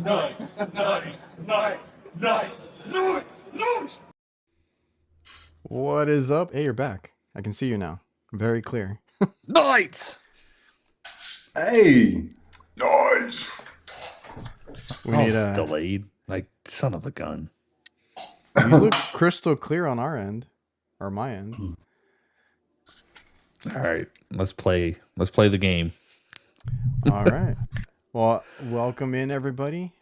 Nice. What is up? Hey, you're back. I can see you now. Very clear. Knights. Hey, nice. We need a. delayed. Like son of a gun. You look crystal clear on our end, or my end. All right, let's play. Let's play the game. All right. Well, welcome in everybody.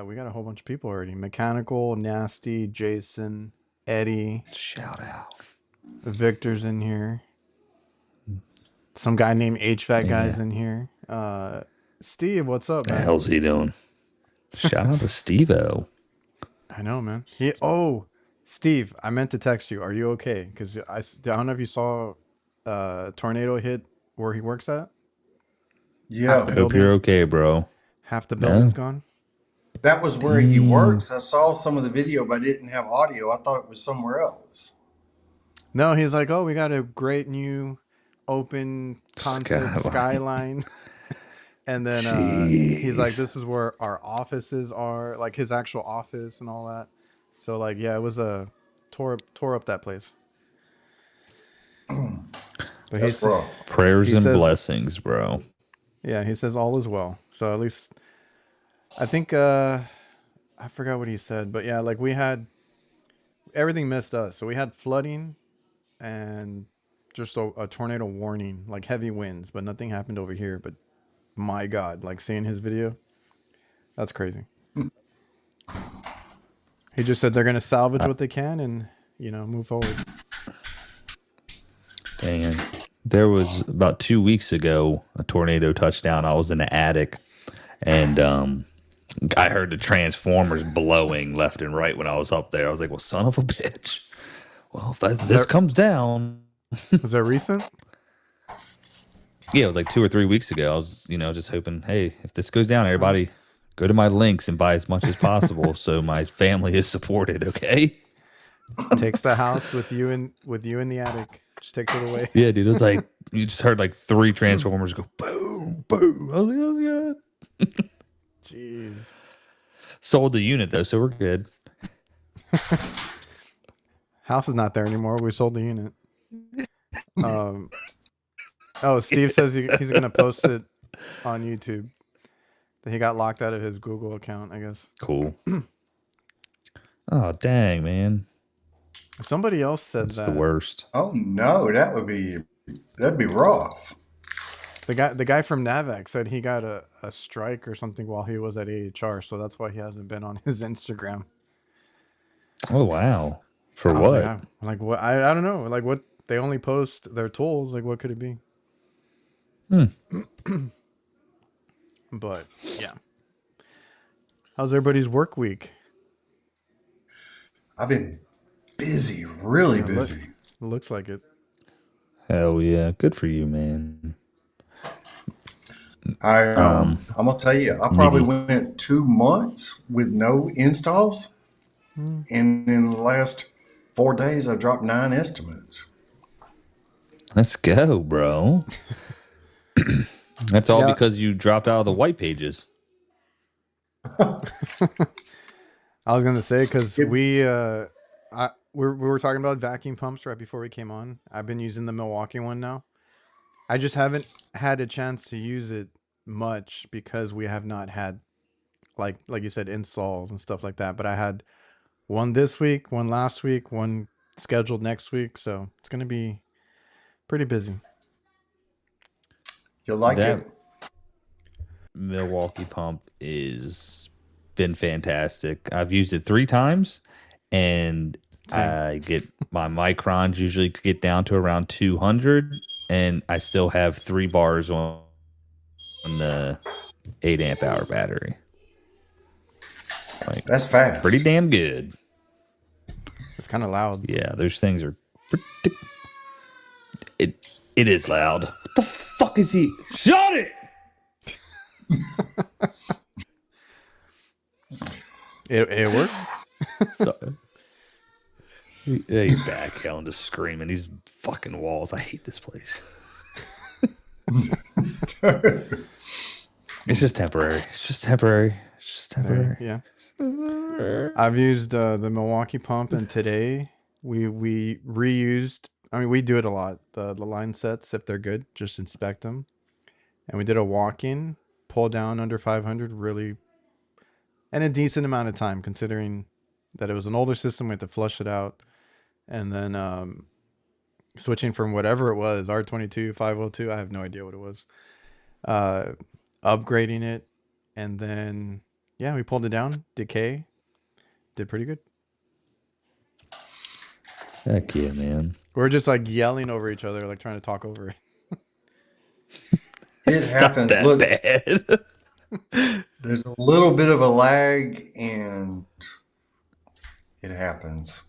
We got a whole bunch of people already. Mechanical, Nasty, Jason, Eddie. Shout out. Victor's in here. Some guy named HVAC guy's Yeah. in here. Steve, what's up, What the man? hell's he doing? Shout out to Steve-O. I know, man. Steve, I meant to text you. Are you okay? Because I don't know if you saw a tornado hit where he works at. Yeah, Hope you're okay, bro. Half the building's gone. that was where he works. I saw some of the video, but I didn't have audio. I thought it was somewhere else. No, he's like, oh, we got a great new open concept skyline. And then he's like, this is where our offices are, like his actual office and all that. So like, yeah, it was tore up that place. But That's rough. Prayers and says, blessings, bro. Yeah, he says all is well. So at least I think I forgot what he said, but yeah, like we had everything missed us. So we had flooding and just a tornado warning, like heavy winds, but nothing happened over here. But my God, like seeing his video, that's crazy. He just said they're going to salvage what they can and, move forward. Dang. There was about 2 weeks ago, a tornado touched down. I was in the attic and I heard the transformers blowing left and right when I was up there. I was like, well, son of a bitch. Well, if this comes down. Was that recent? Yeah, it was like 2 or 3 weeks ago. I was, just hoping, hey, if this goes down, everybody go to my links and buy as much as possible so my family is supported, okay? Takes the house with you in the attic. Just takes it away. Yeah, dude. It was like you just heard like 3 transformers go boom, boom. I was like, oh god. Jeez. Sold the unit though, so we're good. House is not there anymore. We sold the unit. Steve says he's gonna post it on YouTube. That he got locked out of his Google account, I guess. Cool. Oh dang, man. Somebody else said That's that. the worst. Oh no, that'd be rough. The guy from Navac said he got a strike or something while he was at AHR, so that's why he hasn't been on his Instagram. Oh wow. For what? Like what? I don't know. Like what? They only post their tools. Like what could it be? But yeah. How's everybody's work week? I've been busy, really busy. Looks like it. Hell yeah. Good for you, man. I'm gonna tell you, I probably went 2 months with no installs, and in the last 4 days, I dropped 9 estimates. Let's go, bro. That's all because you dropped out of the white pages. I was gonna say because we were talking about vacuum pumps right before we came on. I've been using the Milwaukee one now. I just haven't had a chance to use it much because we have not had like you said installs and stuff like that. But I had one this week, one last week, one scheduled next week, so it's gonna be pretty busy. You like it? Milwaukee pump is been fantastic. I've used it 3 times and I get my microns usually get down to around 200 and I still have 3 bars on the 8 amp hour battery. Like, that's fast. Pretty damn good. It's kind of loud. Yeah, those things are it is loud. What the fuck is he? Shut it! It worked. So, he's back yelling, just screaming. These fucking walls. I hate this place. It's just temporary. It's just temporary. It's just temporary. Yeah. I've used the Milwaukee pump, and today we reused. I mean, we do it a lot. The line sets, if they're good, just inspect them. And we did a walk-in, pull down under 500, really, and a decent amount of time considering that it was an older system. We had to flush it out, and then switching from whatever it was, R22, 502. I have no idea what it was. Upgrading it, and then yeah, we pulled it down. Decay did pretty good. Heck yeah, man. We're just like yelling over each other, like trying to talk over it. It happens. That Look, bad. there's a little bit of a lag, and it happens.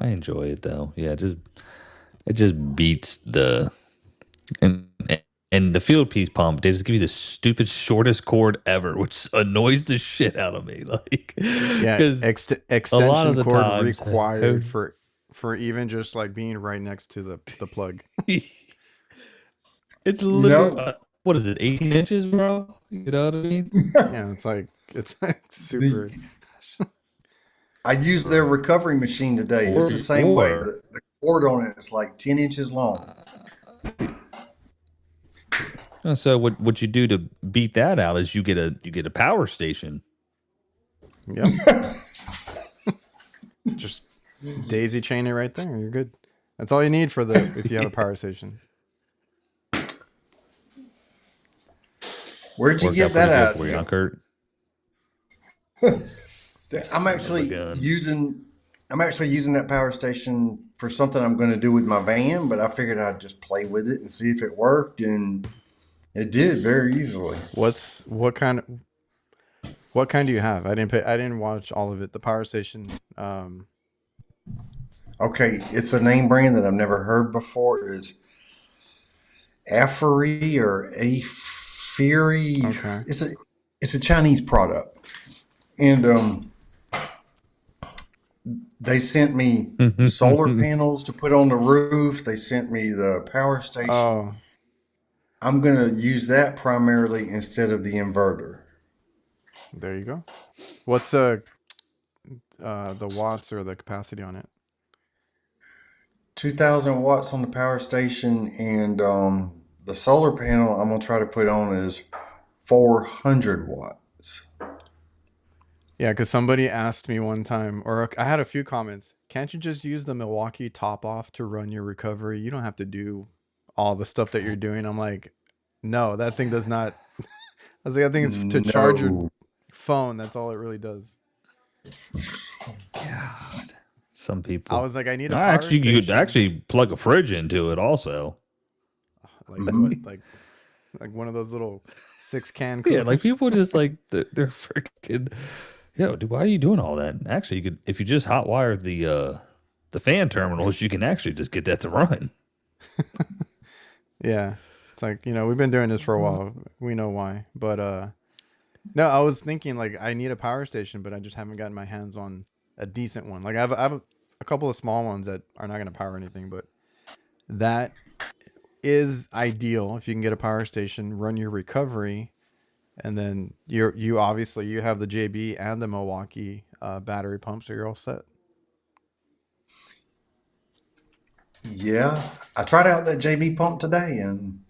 I enjoy it though. Yeah, it just beats the and the field piece pump. They just give you the stupid shortest cord ever, which annoys the shit out of me. Like, Yeah, extension the cord times, required for even just like being right next to the plug. It's literally what is it, 18 inches, bro? You know what I mean? Yeah, it's like super. I used their recovery machine today. It's the same way. The cord on it is like 10 inches long. So what you do to beat that out is you get a power station. Yep. Just daisy chain it right there. You're good. That's all you need if you have a power station. Where'd you get that out? For you, Kurt? I'm actually using that power station for something I'm going to do with my van, but I figured I'd just play with it and see if it worked, and it did very easily. What kind do you have? I didn't watch all of it. The power station. Okay, it's a name brand that I've never heard before. It is Aferi or Aferi. Okay. It's a Chinese product, and they sent me solar panels to put on the roof. They sent me the power station. Oh. I'm going to use that primarily instead of the inverter. There you go. What's the watts or the capacity on it? 2,000 watts on the power station, and the solar panel I'm going to try to put on is 400 watts. Yeah, because somebody asked me one time, or I had a few comments, can't you just use the Milwaukee top off to run your recovery? You don't have to do all the stuff that you're doing. I'm like, no, that thing does not. I was like, that thing is to charge your phone. That's all it really does. God. Some people. I was like, I need a power station. You could actually plug a fridge into it also. Like what? Like one of those little 6-can coolers? Yeah, like people just like they're freaking. Yo, dude, why are you doing all that? Actually, you could, if you just hotwire the fan terminals, you can actually just get that to run. Yeah, it's like, we've been doing this for a while. We know why, but no, I was thinking like I need a power station, but I just haven't gotten my hands on a decent one. Like I have a couple of small ones that are not going to power anything, but that is ideal if you can get a power station, run your recovery, and then you obviously you have the JB and the Milwaukee battery pump, so you're all set. Yeah, I tried out that JB pump today, and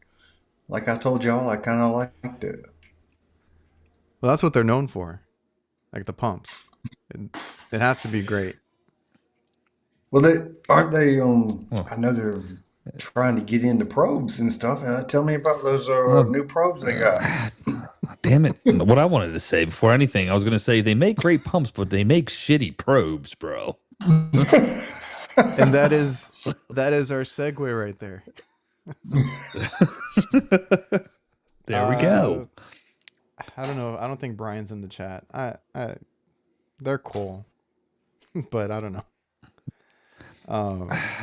like I told y'all, I kind of liked it. Well, that's what they're known for, like the pumps. It has to be great. Well, aren't they? I know they're trying to get into probes and stuff. Tell me about those new probes they got. Damn it! What I wanted to say before anything, I was going to say they make great pumps, but they make shitty probes, bro. And that is our segue right there. There we go. I don't know. I don't think Brian's in the chat. They're cool, but I don't know.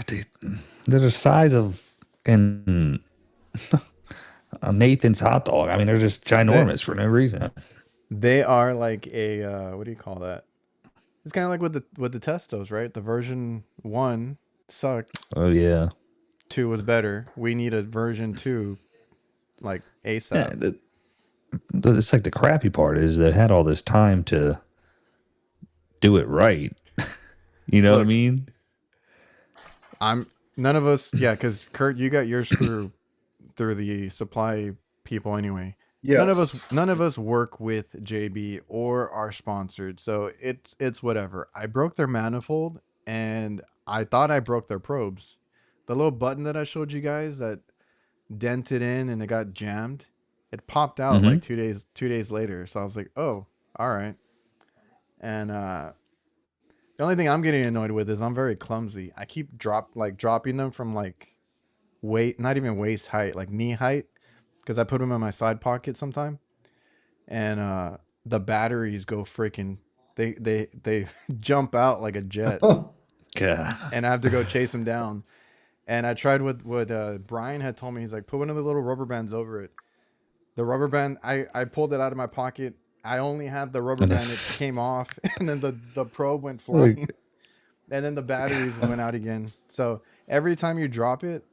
Dude, they're the size of a Nathan's hot dog. I mean, they're just ginormous for no reason. They are like a what do you call that? It's kind of like with the Testos, right? The version 1 sucked. Oh yeah. 2 was better. We need a version 2 like ASAP. Yeah, it's like the crappy part is they had all this time to do it right. You know what I Look, mean? none of us, yeah, because Kurt, you got yours through the supply people anyway. Yes. None of us work with JB or are sponsored, so it's whatever. I broke their manifold, and I thought I broke their probes. The little button that I showed you guys that dented in and it got jammed, it popped out Mm-hmm. like 2 days later. So I was like, oh, all right. And the only thing I'm getting annoyed with is I'm very clumsy. I keep dropping them from like not even waist height, like knee height, because I put them in my side pocket sometime, and the batteries go freaking, they jump out like a jet, God. and I have to go chase them down. And I tried what Brian had told me. He's like, put one of the little rubber bands over it. The rubber band, I pulled it out of my pocket. I only had the rubber And band. It if, came off, and then the probe went flying, like, and then the batteries went out again. So every time you drop it,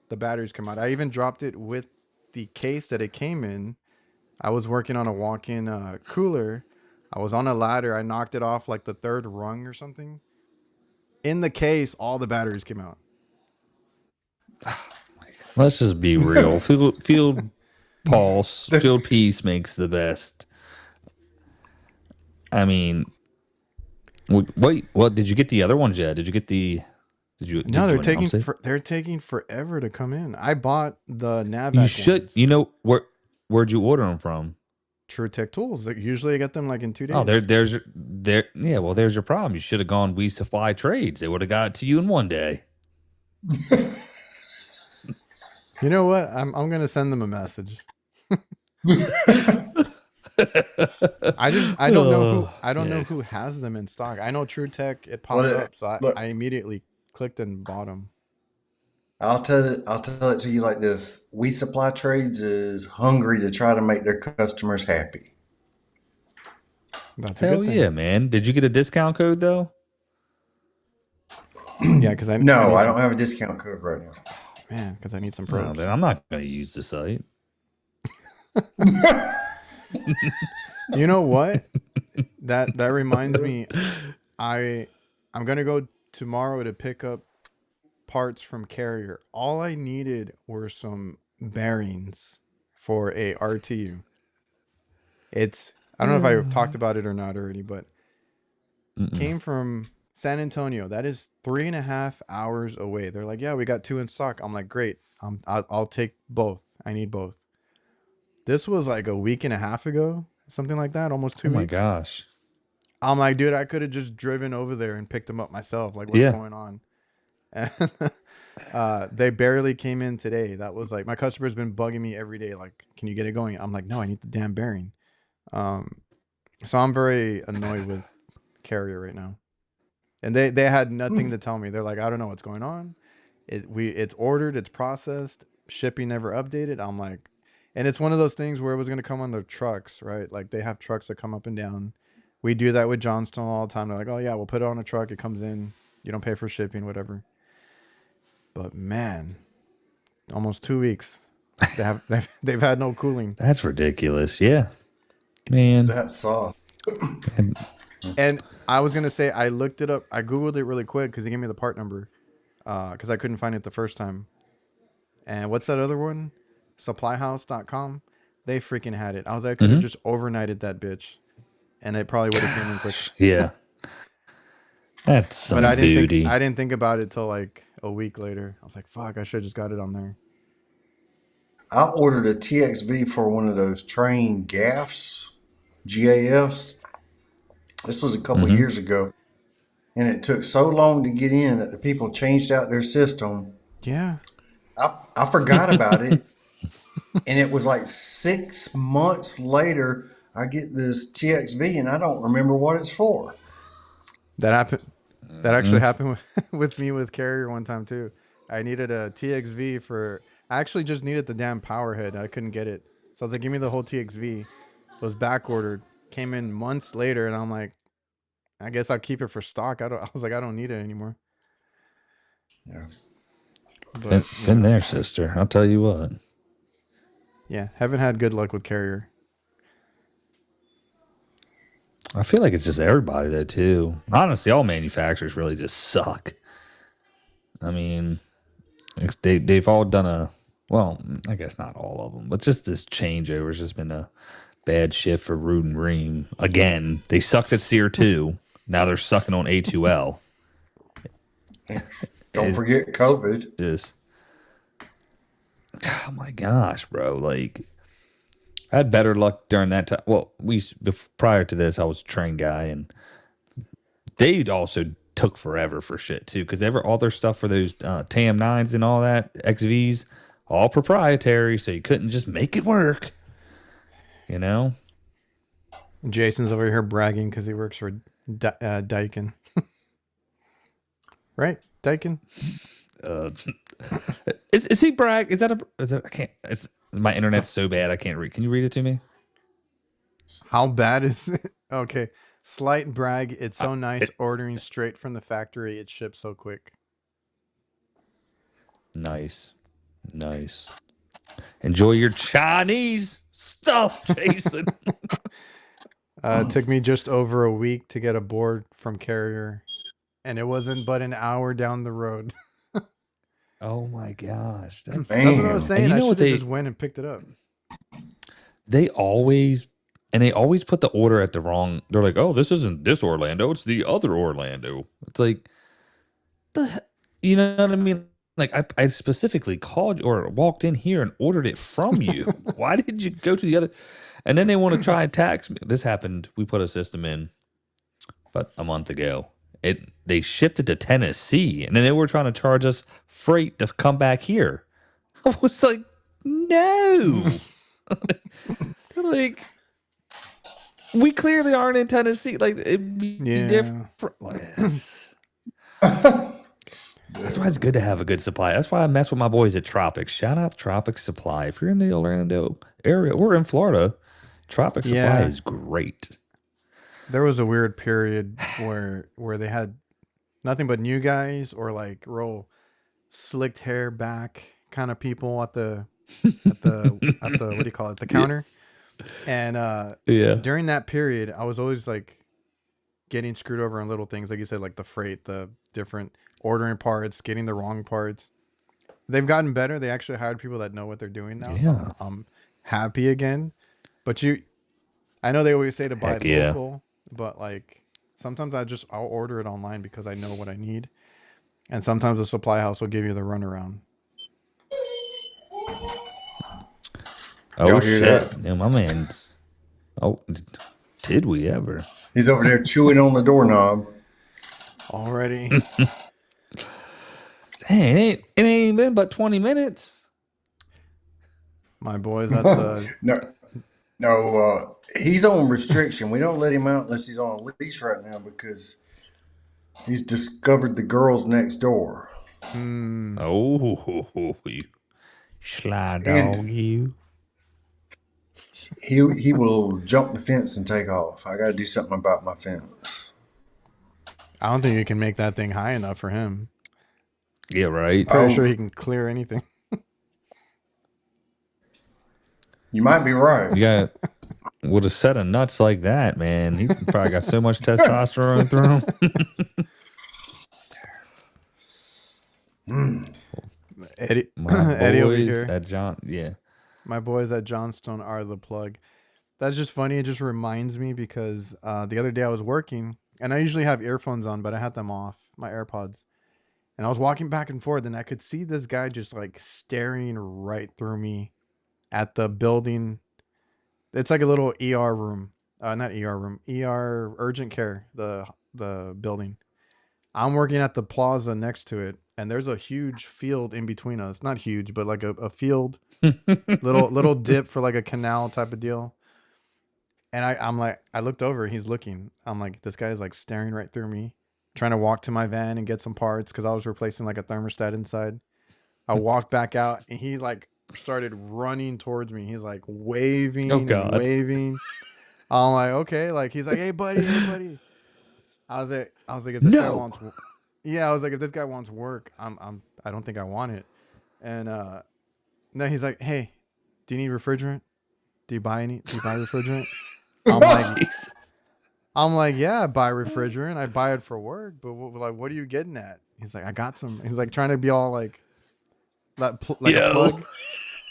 the batteries come out. I even dropped it with the case that it came in. I was working on a walk-in cooler. I was on a ladder. I knocked it off like the 3rd rung or something. In the case, all the batteries came out. let's just be real. Field pulse, field piece makes the best. I mean, wait, what? Did you get the other ones yet? Did you get the? No, Did you announce it? they're taking forever to come in. I bought the You Navac should. ones. You know where'd you order them from? True Tech Tools. Like, usually I get them like in 2 Oh, days. yeah. Well, there's your problem. You should have gone. We supply trades. They would have got it to you in one day. You know what? I'm gonna send them a message. I don't know who who has them in stock. I know True Tech, it popped Well, up, so look, I immediately clicked and bought them. I'll tell it to you like this: We Supply Trades is hungry to try to make their customers happy. That's a Hell good thing. yeah, man! Did you get a discount code though? Yeah, because I No, need I some, don't have a discount code right now. man, because I need some No, probes. then I'm not going to use the site. You know what? That reminds me, I'm gonna go tomorrow to pick up parts from Carrier. All I needed were some bearings for a RTU. I don't know if I talked about it or not already, but came from San Antonio. That is 3.5 hours away. They're like, yeah, we got 2 in stock. I'm like, great. I'll take both. I need both. This was like a week and a half ago, something like that, almost Oh 2 my weeks. gosh! I'm like, dude, I could have just driven over there and picked them up myself. Like, what's Yeah. going on? And they barely came in today. That was like, my customer's been bugging me every day. Like, can you get it going? I'm like, no, I need the damn bearing. So I'm very annoyed with Carrier right now. And they had nothing to tell me. They're like, I don't know what's going on. It's ordered, it's processed, shipping never updated. I'm like, and it's one of those things where it was gonna come on the trucks, right? Like they have trucks that come up and down. We do that with Johnstone all the time. They're like, oh yeah, we'll put it on a truck. It comes in. You don't pay for shipping, whatever. But man, almost 2 weeks. They've had no cooling. That's ridiculous. Yeah, man. That's all. And I was gonna say I looked it up. I googled it really quick because they gave me the part number. Because I couldn't find it the first time. And what's that other one? Supplyhouse.com. They freaking had it. I was like, I could have just overnighted that bitch, and it probably would have came in quick. Yeah, that's some But booty. I didn't think about it till like a week later. I was like, fuck, I should have just got it on there. I ordered a TXV for one of those train GAFs, GAFs. This was a couple years ago, and it took so long to get in that the people changed out their system. Yeah. I forgot about it, and it was like 6 months later. I get this TXV, and I don't remember what it's for. That happened. That actually happened with me with Carrier one time too. I needed a TXV for. I actually just needed the damn power head. I couldn't get it, so I was like, "Give me the whole TXV." It was back ordered. Came in months later, and I'm like, "I guess I'll keep it for stock." I was like, "I don't need it anymore." Yeah. But been there, sister. I'll tell you what. Yeah, haven't had good luck with Carrier. I feel like it's just everybody though too. Honestly, all manufacturers really just suck. I mean, they've all done well, I guess not all of them, but just this changeover has just been a bad shift for Root and Ream. Again, they sucked at Sear 2. Now they're sucking on A2L. Don't forget COVID. Just, oh my gosh, bro. Like, I had better luck during that time. Well, prior to this, I was a train guy, and they also took forever for shit too, because all their stuff for those TAM 9s and all that XVs, all proprietary, so you couldn't just make it work. You know. Jason's over here bragging because he works for Daikin. Right, Daikin. Is he brag? Is that I can't. My internet's so bad I can't read. Can you read it to me? How bad is it? Okay. Slight brag. It's so nice ordering straight from the factory. It ships so quick. Nice. Enjoy your Chinese stuff, Jason. It took me just over a week to get a board from Carrier, and it wasn't but an hour down the road. Oh my gosh. That's what I was saying. I should have just went and picked it up. They always put the order at the wrong. They're like, oh, this isn't this Orlando. It's the other Orlando. It's like, you know what I mean? Like, I specifically called or walked in here and ordered it from you. Why did you go to the other? And then they want to try and tax me. This happened. We put a system in about a month ago. They shipped it to Tennessee, and then they were trying to charge us freight to come back here. I was like, no. Like, we clearly aren't in Tennessee. Like, it'd be different. That's why it's good to have a good supply. That's why I mess with my boys at Tropics. Shout out Tropics Supply. If you're in the Orlando area, we're in Florida. Tropics Supply is great. There was a weird period where they had nothing but new guys or like real slicked hair back kind of people at the what do you call it, the counter. And during that period, I was always like getting screwed over on little things, like you said, like the freight, the different ordering parts, getting the wrong parts. They've gotten better. They actually hired people that know what they're doing now. Yeah. So I'm happy again. But I know they always say to buy it local, but like sometimes I'll order it online because I know what I need. And sometimes the supply house will give you the runaround. Oh shit! Yeah, my man's. Oh, did we ever? He's over there chewing on the doorknob already. Dang, it ain't been but 20 minutes. My boy's at the no. He's on restriction. We don't let him out unless he's on a leash right now because he's discovered the girls next door. Oh, you sly dog, you. He will jump the fence and take off. I got to do something about my fence. I don't think you can make that thing high enough for him. Yeah, right. Pretty sure he can clear anything. You might be right. Yeah, with a set of nuts like that, man, he probably got so much testosterone through him. Eddie over here at my boys at Johnstone are the plug. That's just funny. It just reminds me because the other day I was working and I usually have earphones on, but I had them off, my AirPods. And I was walking back and forth and I could see this guy just like staring right through me at the building. It's like a little ER room. Not ER room. ER urgent care, the building. I'm working at the plaza next to it. And there's a huge field in between us. Not huge, but like a field. little dip for like a canal type of deal. And I'm like, I looked over, he's looking. I'm like, this guy is like staring right through me, trying to walk to my van and get some parts because I was replacing like a thermostat inside. I walked back out and he like started running towards me. He's like waving and waving. I'm like, okay. Like he's like, hey buddy. I was like, if this guy wants, I was like, if this guy wants work, I don't think I want it. And no, he's like, "Hey, do you need refrigerant? Do you buy refrigerant?" I'm like, Jesus. I'm like, yeah, I buy refrigerant. I buy it for work. But what are you getting at? He's like, I got some. He's like trying to be all like a plug.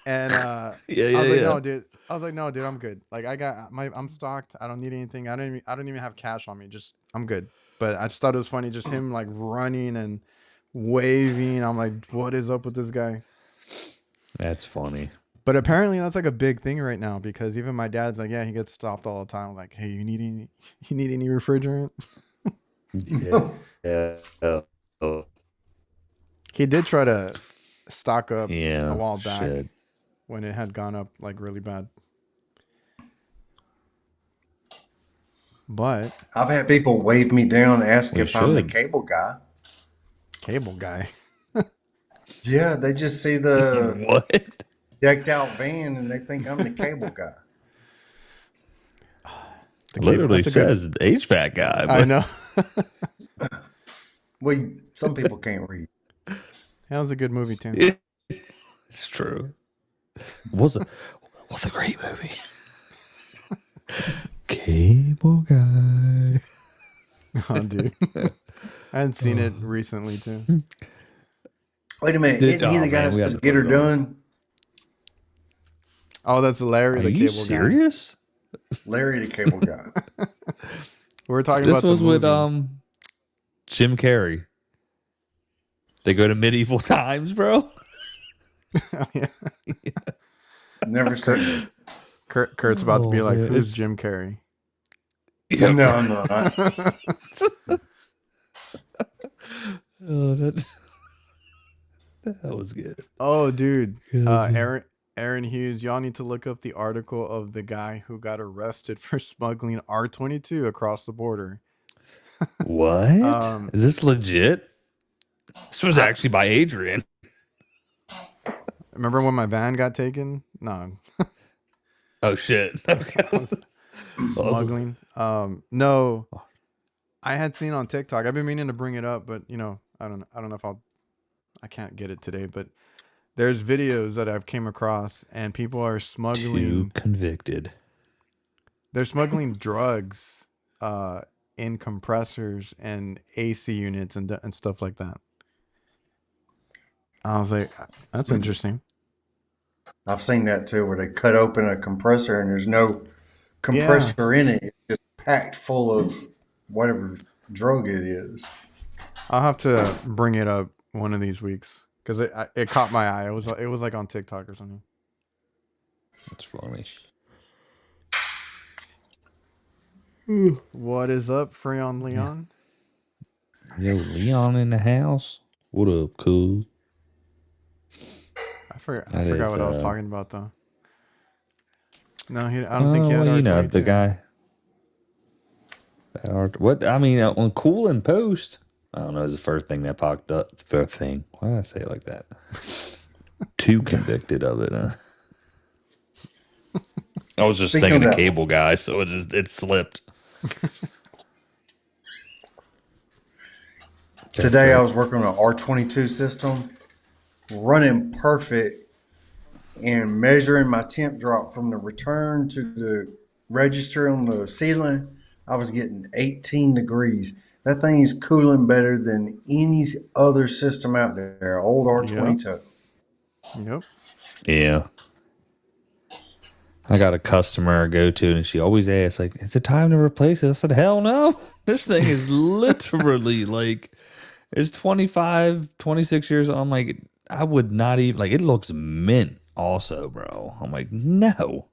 And I was like, no, dude. I was like, no, dude, I'm good. Like I'm stocked. I don't need anything. I don't even have cash on me. Just I'm good. But I just thought it was funny, just him like running and waving. I'm like, what is up with this guy? That's funny. But apparently that's like a big thing right now because even my dad's like, yeah, he gets stopped all the time. Like, hey, you need any refrigerant? Yeah. Oh. He did try to stock up Yeah. a while back when it had gone up like really bad. But I've had people wave me down, ask if I'm the cable guy. Cable guy. Yeah, they just see the what? decked out van and they think I'm the cable guy. Literally says HVAC guy. But... I know. Well, some people can't read. That was a good movie too. It's true. Was a great movie. Cable guy. Oh, dude. I hadn't seen it recently too. Wait a minute. Isn't he the guy that says get her done? Oh, that's Larry, the cable guy. Are you serious? Larry, the cable guy. We're talking about this was with Jim Carrey. They go to medieval times, bro. Oh, yeah. Never seen it. Kurt's about to be like, who's Jim Carrey? Yeah, no, I'm not. That was good. Oh, dude. Aaron Hughes, y'all need to look up the article of the guy who got arrested for smuggling R22 across the border. What? Is this legit? This was actually by Adrian. Remember when my van got taken? No. Oh shit. Smuggling. No. I had seen on TikTok. I've been meaning to bring it up, but I don't know if I can't get it today, but there's videos that I've came across and people are smuggling. 2 convicted. They're smuggling drugs in compressors and AC units and stuff like that. I was like, that's interesting. I've seen that too, where they cut open a compressor and there's no compressor in it. It's just packed full of whatever drug it is. I'll have to bring it up one of these weeks because it caught my eye. It was like on TikTok or something. That's funny. What is up, Freon Leon? Yo, Leon in the house. What up, cool? I forgot what I was talking about though. No, I don't think he had R22. The guy. What I mean on Koolin post. I don't know. Is the first thing that popped up. The first thing. Why did I say it like that? 2 convicted of it. Huh? I was just thinking the cable guy, so it slipped. Today I was working on an R22 system, running perfect, and measuring my temp drop from the return to the register on the ceiling. I was getting 18 degrees. That thing's cooling better than any other system out there. Old R22. Yep. Yeah. I got a customer I go to, and she always asks, like, is it time to replace it? I said, hell no. This thing is literally like, it's 25, 26 years old. I'm like, I would not even, like, it looks mint also, bro. I'm like, no.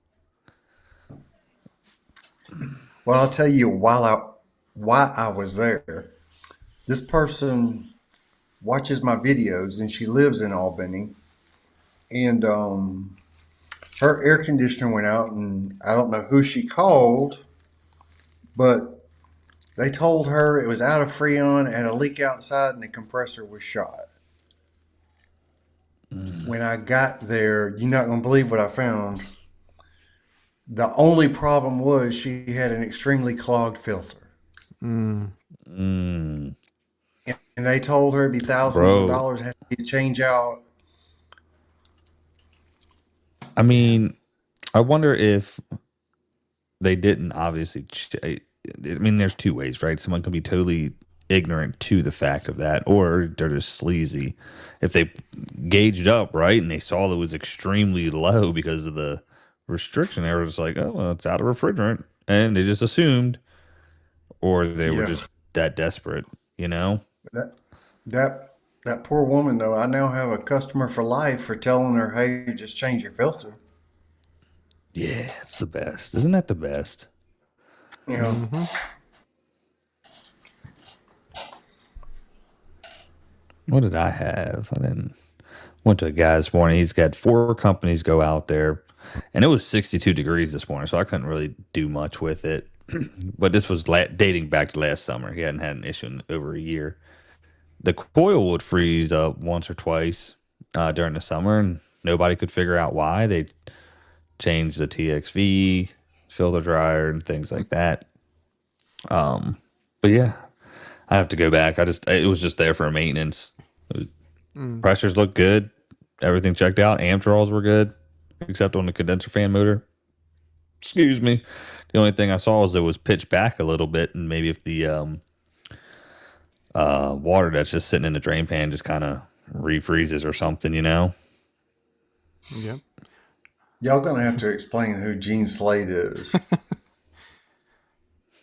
Well, I'll tell you why I was there. This person watches my videos, and she lives in Albany. And her air conditioner went out, and I don't know who she called, but they told her it was out of Freon, had a leak outside, and the compressor was shot. When I got there, you're not going to believe what I found. The only problem was she had an extremely clogged filter. And they told her it'd be thousands of dollars, had to be changed out. I mean, I wonder if they didn't obviously. I mean, there's two ways, right? Someone can be totally ignorant to the fact of that, or they're just sleazy. If they gauged up right and they saw it was extremely low because of the restriction, they were just like, "Oh, well, it's out of refrigerant," and they just assumed, or they were Yeah. just that desperate, you know? That that poor woman though. I now have a customer for life for telling her, "Hey, just change your filter." Yeah, it's the best. Isn't that the best? You know. Mm-hmm. What did I have? I didn't. Went to a guy this morning. He's got 4 companies go out there, and it was 62 degrees this morning, so I couldn't really do much with it. But this was dating back to last summer. He hadn't had an issue in over a year. The coil would freeze up once or twice during the summer, and nobody could figure out why. They changed the TXV filter dryer and things like that. But yeah, I have to go back. It was just there for maintenance. Pressures looked good. Everything checked out. Amp draws were good, except on the condenser fan motor. Excuse me. The only thing I saw was it was pitched back a little bit, and maybe if the water that's just sitting in the drain pan just kind of refreezes or something, you know? Yep. Y'all gonna have to explain who Gene Slade is.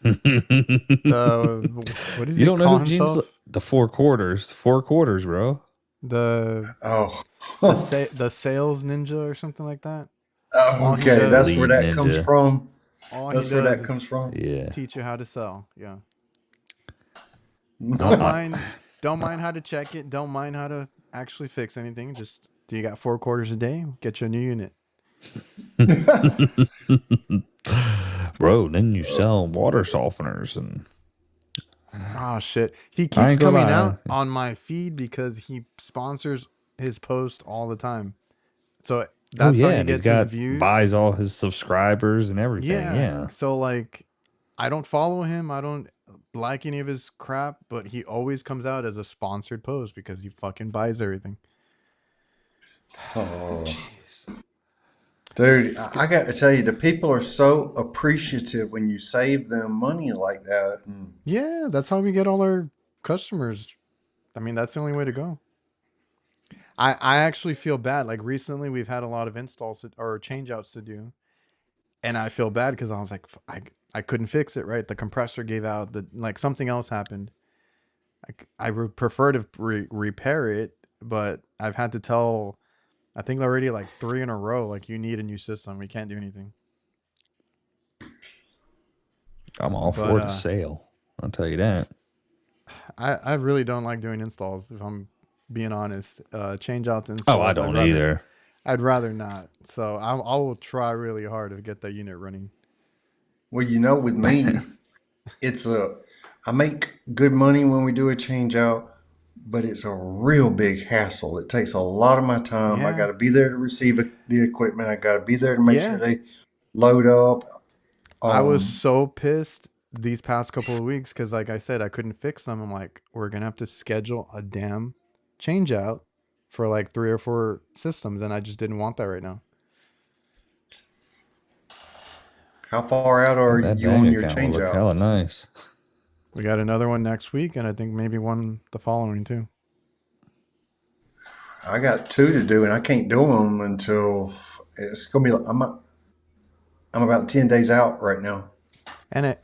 What does You he don't know call who Gene's himself? the 4 quarters. 4 quarters, bro. The Oh. the sales ninja or something like that. Oh, he okay, does- that's where Lead that comes ninja. from. All That's he where does that is comes from. Yeah. teach you how to sell. Yeah. No. Don't mind how to check it. Don't mind how to actually fix anything. Just do you got 4 quarters a day? Get you a new unit. Bro, then you sell water softeners and Oh shit. He I keeps ain't gonna coming lie. out on my feed because he sponsors his post all the time. So that's how he and he's gets his got views. buys all his subscribers and everything. Yeah. So like I don't follow him. I don't like any of his crap, but he always comes out as a sponsored post because he fucking buys everything. Oh, Jeez. dude, I got to tell you, the people are so appreciative when you save them money like that. And Yeah, that's how we get all our customers. I mean, that's the only way to go. I actually feel bad. Like recently, we've had a lot of installs or change outs to do, and I feel bad because I was like, I couldn't fix it. Right, the compressor gave out. Like something else happened. I would prefer to repair it, but I've had to tell. I think already like 3 in a row. Like you need a new system. We can't do anything. I'm all for the sale. I'll tell you that. I really don't like doing installs. If I'm being honest, change outs installs. Oh, I don't either. I'd rather not. So I will try really hard to get that unit running. well, with me, I make good money when we do a change out, but it's a real big hassle. It takes a lot of my time. I Yeah. got to be there to receive the equipment. I got to be there to make Yeah. sure they load up. I was so pissed these past couple of weeks because, like I said, I couldn't fix them. I'm like, we're gonna have to schedule a damn change out for like 3 or 4 systems, and I just didn't want that right now. How far out are That you bank on your account change will look hella outs? nice. We got another one next week, and I think maybe one the following too. I got 2 to do, and I can't do them until it's gonna be. I'm about 10 days out right now. And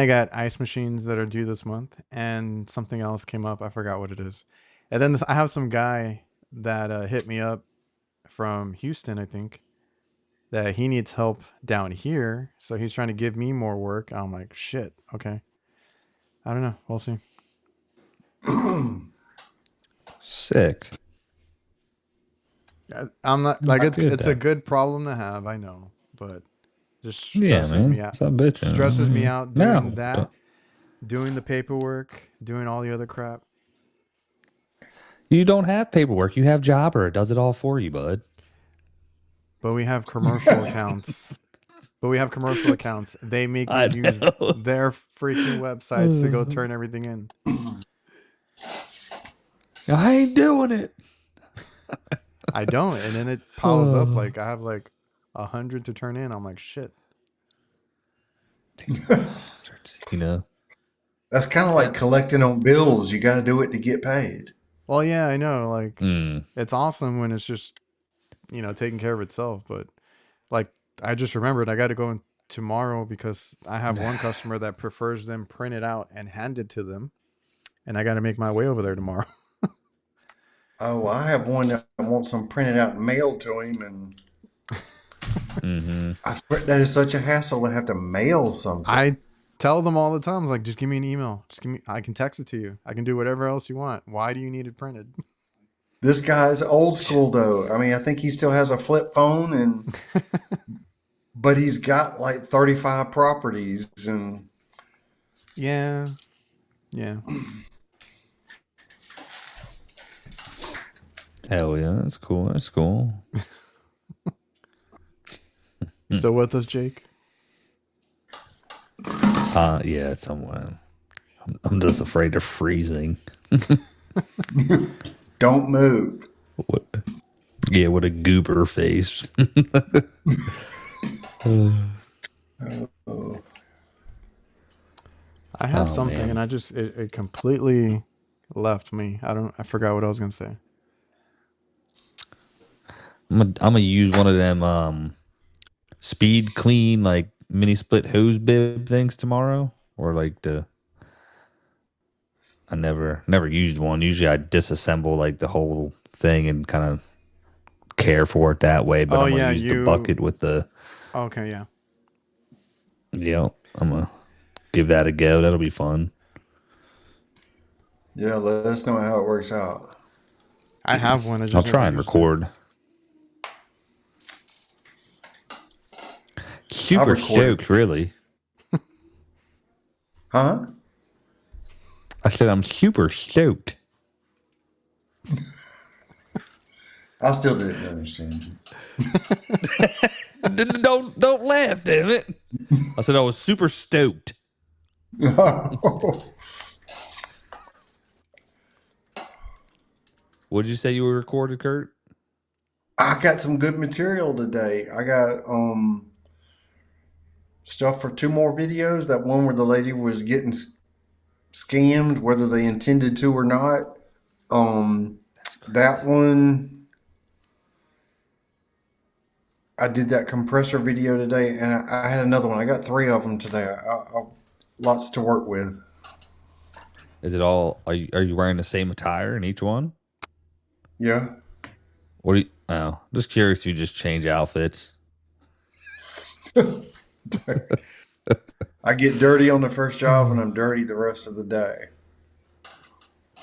I got ice machines that are due this month, and something else came up. I forgot what it is. And then I have some guy that hit me up from Houston, I think, that he needs help down here. So he's trying to give me more work. I'm like, shit. Okay. I don't know. We'll see. Sick. I'm not like That's good, it's though. a good problem to have. I know, but just Yeah, stresses man. me out. Stop bitching. Stresses me out doing No. that, doing the paperwork, doing all the other crap. You don't have paperwork. You have Jobber. It does it all for you, bud. But we have commercial accounts. They make I me use know. their freaking websites to go turn everything in. I ain't doing it. I don't, and then it piles up. Like I have like 100 to turn in. I'm like, shit. You know, That's kind of like collecting on bills. You got to do it to get paid. Well, yeah, I know. Like it's awesome when it's just taking care of itself. But like I just remembered, I got to go in tomorrow because I have one customer that prefers them printed out and handed to them, and I got to make my way over there tomorrow. Oh, I have one that wants them printed out and mailed to him, and I swear that is such a hassle to have to mail something. I tell them all the time, like, just give me an email. I can text it to you. I can do whatever else you want. Why do you need it printed? This guy's old school though. I mean, I think he still has a flip phone, but he's got like 35 properties and yeah. Hell yeah, that's cool. That's cool. Still with us, Jake? Yeah, somewhere. I'm just afraid of freezing. don't move. What? Yeah, what a goober face. I had something and I just it completely left me. I forgot what I was gonna say. I'm gonna use one of them speed clean like mini split hose bib things tomorrow, or like I never used one. Usually I disassemble like the whole thing and kind of care for it that way. But I'm gonna use the bucket with the. Okay, yeah. Yeah, I'm gonna give that a go. That'll be fun. Yeah, let us know how it works out. I have one. I'll try and record. Super stoked, really. Huh? I said I'm super stoked. I still didn't understand you. Don't laugh, damn it. I said I was super stoked. What did you say you were recorded, Kurt? I got some good material today. I got stuff for 2 more videos. That one where the lady was getting scammed, whether they intended to or not. That one, I did that compressor video today, and I had another one. I got 3 of them today. Lots to work with. Is it all? Are you wearing the same attire in each one? Yeah. What do you? Oh, just curious. If you just change outfits. I get dirty on the first job, and I'm dirty the rest of the day.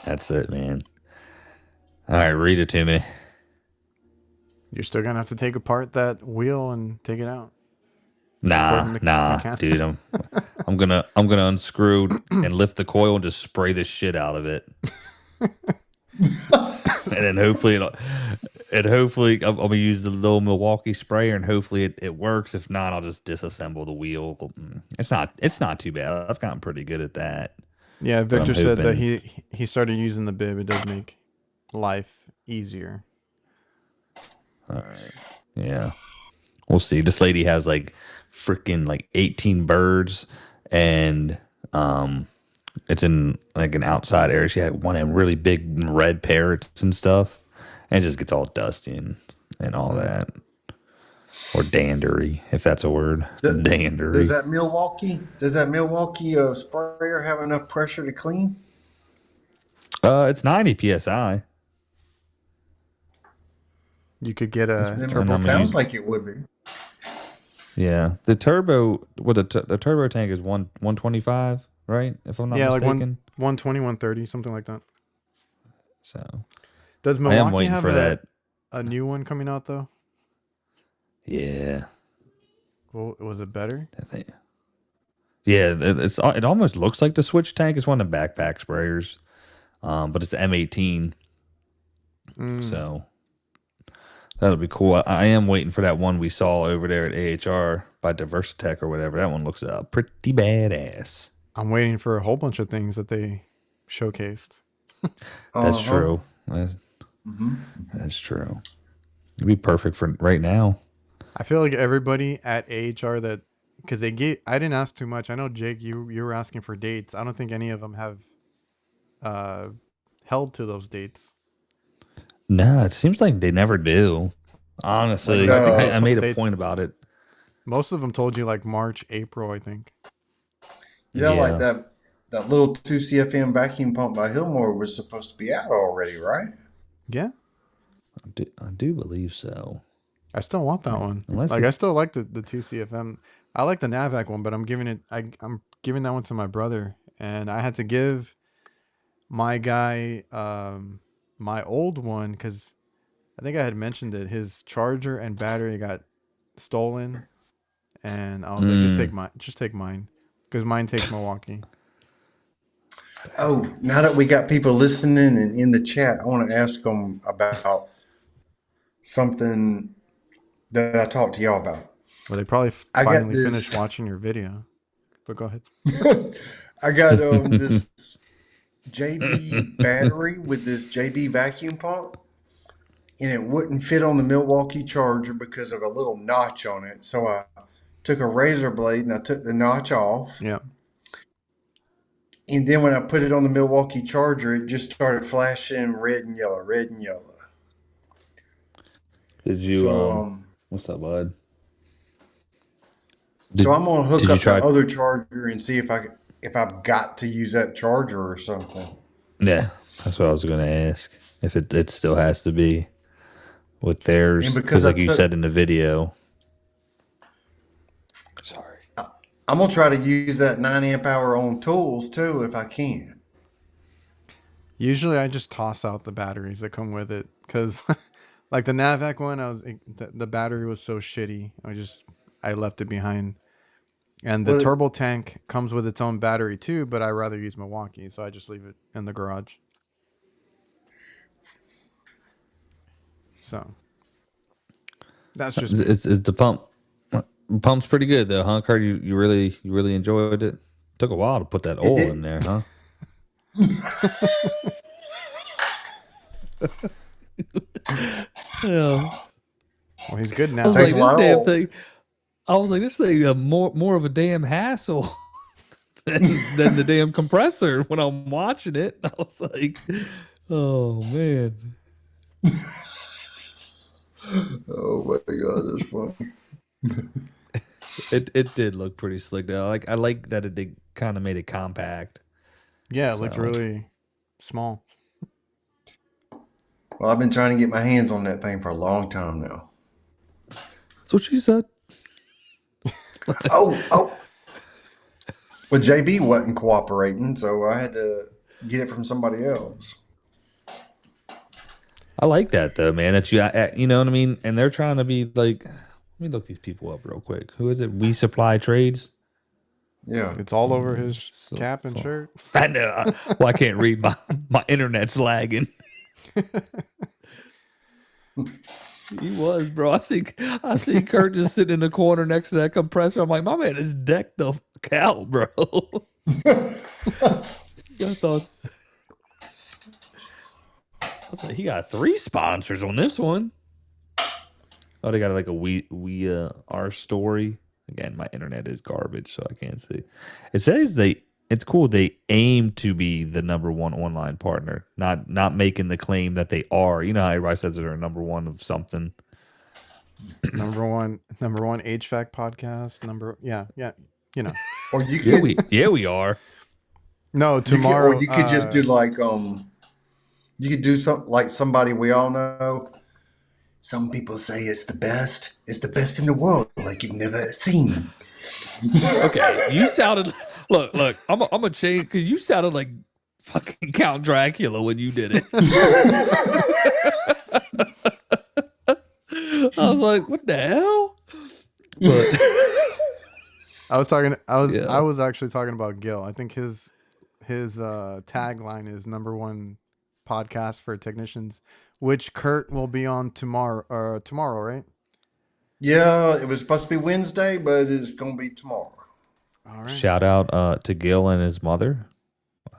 That's it, man. All right, read it to me. You're still gonna have to take apart that wheel and take it out. Nah, dude. I'm gonna unscrew and lift the coil and just spray the shit out of it. And then hopefully I'm gonna use the little Milwaukee sprayer, and hopefully it works. If not, I'll just disassemble the wheel. It's not too bad. I've gotten pretty good at that. Yeah, Victor said that he started using the bib. It does make life easier. All right. Yeah. We'll see. This lady has like freaking like 18 birds, and it's in like an outside area. She had one of them really big red parrots and stuff, and it just gets all dusty and all that. Or dandery, if that's a word. Dandery. Does that Milwaukee sprayer have enough pressure to clean? It's 90 psi. You could get a turbo. Sounds like it would be. Yeah, the turbo. Well, the turbo tank is 125, right? If I'm not mistaken. Like 120, 130, something like that. So, does Milwaukee have a new one coming out though? Yeah. Well, was it better? I think. Yeah, it almost looks like the switch tank. It's one of the backpack sprayers, but it's M18. So that'll be cool. I am waiting for that one we saw over there at AHR by Diversitech or whatever. That one looks pretty badass. I'm waiting for a whole bunch of things that they showcased. That's true. That's true. It'd be perfect for right now. I feel like everybody at AHR that, because I didn't ask too much. I know Jake, you were asking for dates. I don't think any of them have uh, held to those dates. No, it seems like they never do. Honestly, I think I made a point about it. Most of them told you like March, April, I think. Yeah, like that little 2 CFM vacuum pump by Hillmore was supposed to be out already, right? Yeah. I do believe so. I still want that one. I still like the 2 CFM. I like the Navac one, but I'm giving that one to my brother, and I had to give my guy my old one because I think I had mentioned that his charger and battery got stolen, and I was like, just take mine, because mine takes Milwaukee. Oh, now that we got people listening and in the chat, I want to ask them about something that I talked to y'all about. Well, they probably finally finished watching your video, but go ahead. I got this JB battery with this JB vacuum pump, and it wouldn't fit on the Milwaukee charger because of a little notch on it. So I took a razor blade and I took the notch off. Yeah. And then when I put it on the Milwaukee charger, it just started flashing red and yellow, red and yellow. Did you, what's up, bud? So I'm going to hook up the other charger and see if I've got to use that charger or something. Yeah, that's what I was going to ask. If it still has to be with theirs, because like you said in the video. Sorry. I'm going to try to use that 9 amp hour on tools too if I can. Usually I just toss out the batteries that come with it because like the Navac one, the battery was so shitty. I left it behind. And the turbo tank comes with its own battery too, but I rather use Milwaukee, so I just leave it in the garage. So that's just it's the pump. Pump's pretty good though, huh, Kurt? You really enjoyed it. Took a while to put that oil in there, huh? Yeah. Well, he's good now. I was like, this thing more of a damn hassle than the damn compressor when I'm watching it. I was like, oh man. Oh my god, that's funny. It did look pretty slick though. I like that it kind of made it compact. Yeah, it looked really small. Well, I've been trying to get my hands on that thing for a long time now. That's what she said. Oh. Well, JB wasn't cooperating, so I had to get it from somebody else. I like that though, man. That you know what I mean? And they're trying to be like, let me look these people up real quick. Who is it? We Supply Trades. Yeah, it's all over his cap and shirt. I know. Well, I can't read. My internet's lagging. He was, bro. I see Kurt just sitting in the corner next to that compressor. I'm like, my man is decked the out, bro. I thought he got 3 sponsors on this one. Oh, they got like a we our story. Again, my internet is garbage, so I can't see. It says it's cool. They aim to be the #1 online partner, not making the claim that they are. You know how everybody says they're #1 of something. number one HVAC podcast. Yeah. You know. Or you could, we are. No, tomorrow. You could just do like you could do something like somebody we all know. Some people say it's the best. It's the best in the world, like you've never seen. Okay, you sounded. Look. I'm a change because you sounded like fucking Count Dracula when you did it. I was like, what the hell? But I was actually talking about Gil. I think his tagline is #1 podcast for technicians, which Kurt will be on tomorrow, right? Yeah, it was supposed to be Wednesday, but it's going to be tomorrow. All right. Shout out to Gil and his mother.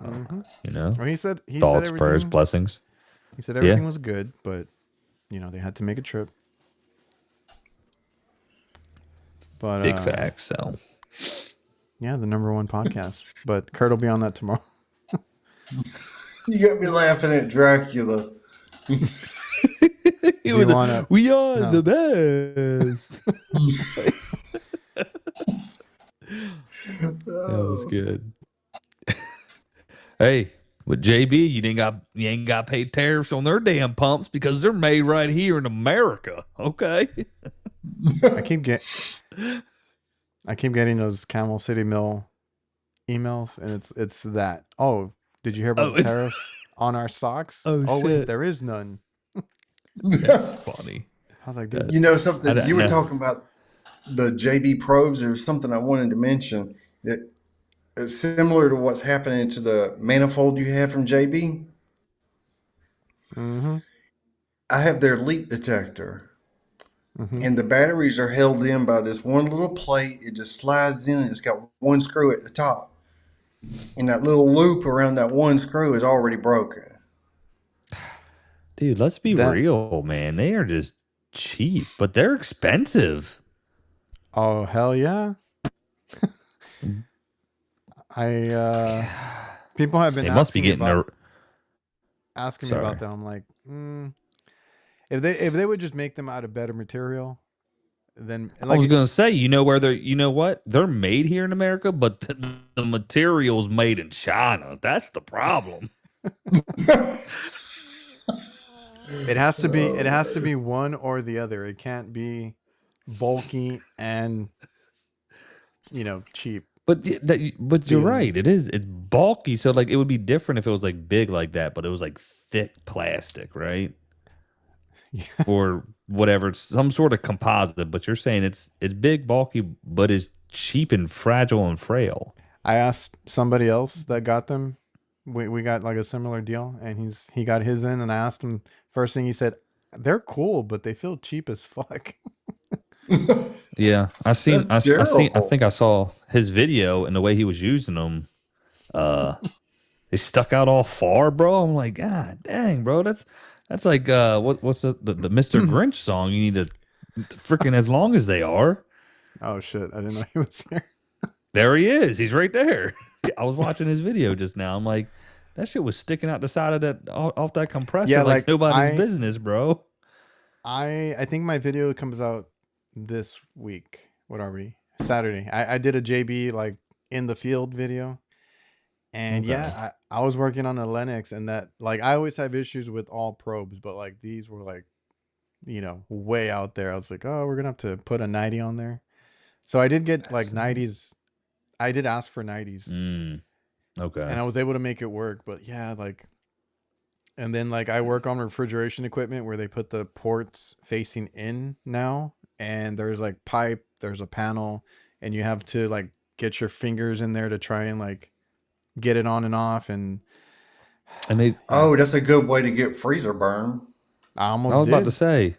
You know, well, he said thoughts, prayers, blessings. He said everything was good, but they had to make a trip. But Big facts. So yeah, the #1 podcast. But Kurt will be on that tomorrow. You got me laughing at Dracula. Do you want to? we are No. the best. That was good. Hey, with JB, you ain't got paid tariffs on their damn pumps because they're made right here in America. Okay. I keep getting those Camel City Mill emails, and it's that. Oh, did you hear about the tariffs on our socks? Oh, wait, shit. there is none. That's funny. I was like, dude, You know something? You were talking about the JB probes. There was something I wanted to mention that is similar to what's happening to the manifold you have from JB. Mm-hmm. I have their leak detector. Mm-hmm. And the batteries are held in by this one little plate. It just slides in and it's got one screw at the top. And that little loop around that one screw is already broken. Dude, let's be real, man. They are just cheap, but they're expensive. Oh, hell yeah. People have been asking me about them. I'm like, if they would just make them out of better material, then like, I was gonna say, you know what? They're made here in America, but the material's made in China. That's the problem. It has to be one or the other. It can't be bulky and cheap. But you're right. It's bulky, so like it would be different if it was like big like that, but it was like thick plastic, right? Yeah. Or whatever, some sort of composite. But you're saying it's big, bulky, but it's cheap and fragile and frail. I asked somebody else that got them. We got like a similar deal, and he got his in, and I asked him. First thing he said, "They're cool, but they feel cheap as fuck." Yeah, I think I saw his video and the way he was using them. They stuck out all far, bro. I'm like, God dang, bro, that's like what's the Mr. Grinch song? You need to freaking as long as they are. Oh shit, I didn't know he was here. There he is. He's right there. I was watching his video just now. I'm like, that shit was sticking out the side of that off that compressor, yeah, like nobody's business, bro. I think my video comes out this week. What are we? Saturday. I did a JB like in the field video. And yeah, I was working on a Lennox, and that like I always have issues with all probes, but like these were like, way out there. I was like, oh, we're gonna have to put a 90 on there. So I did get like 90s. I did ask for 90s. Okay. And I was able to make it work, but yeah, like, and then like I work on refrigeration equipment where they put the ports facing in now, and there's like pipe, there's a panel, and you have to like get your fingers in there to try and like get it on and off, and that's a good way to get freezer burn. I was about to say,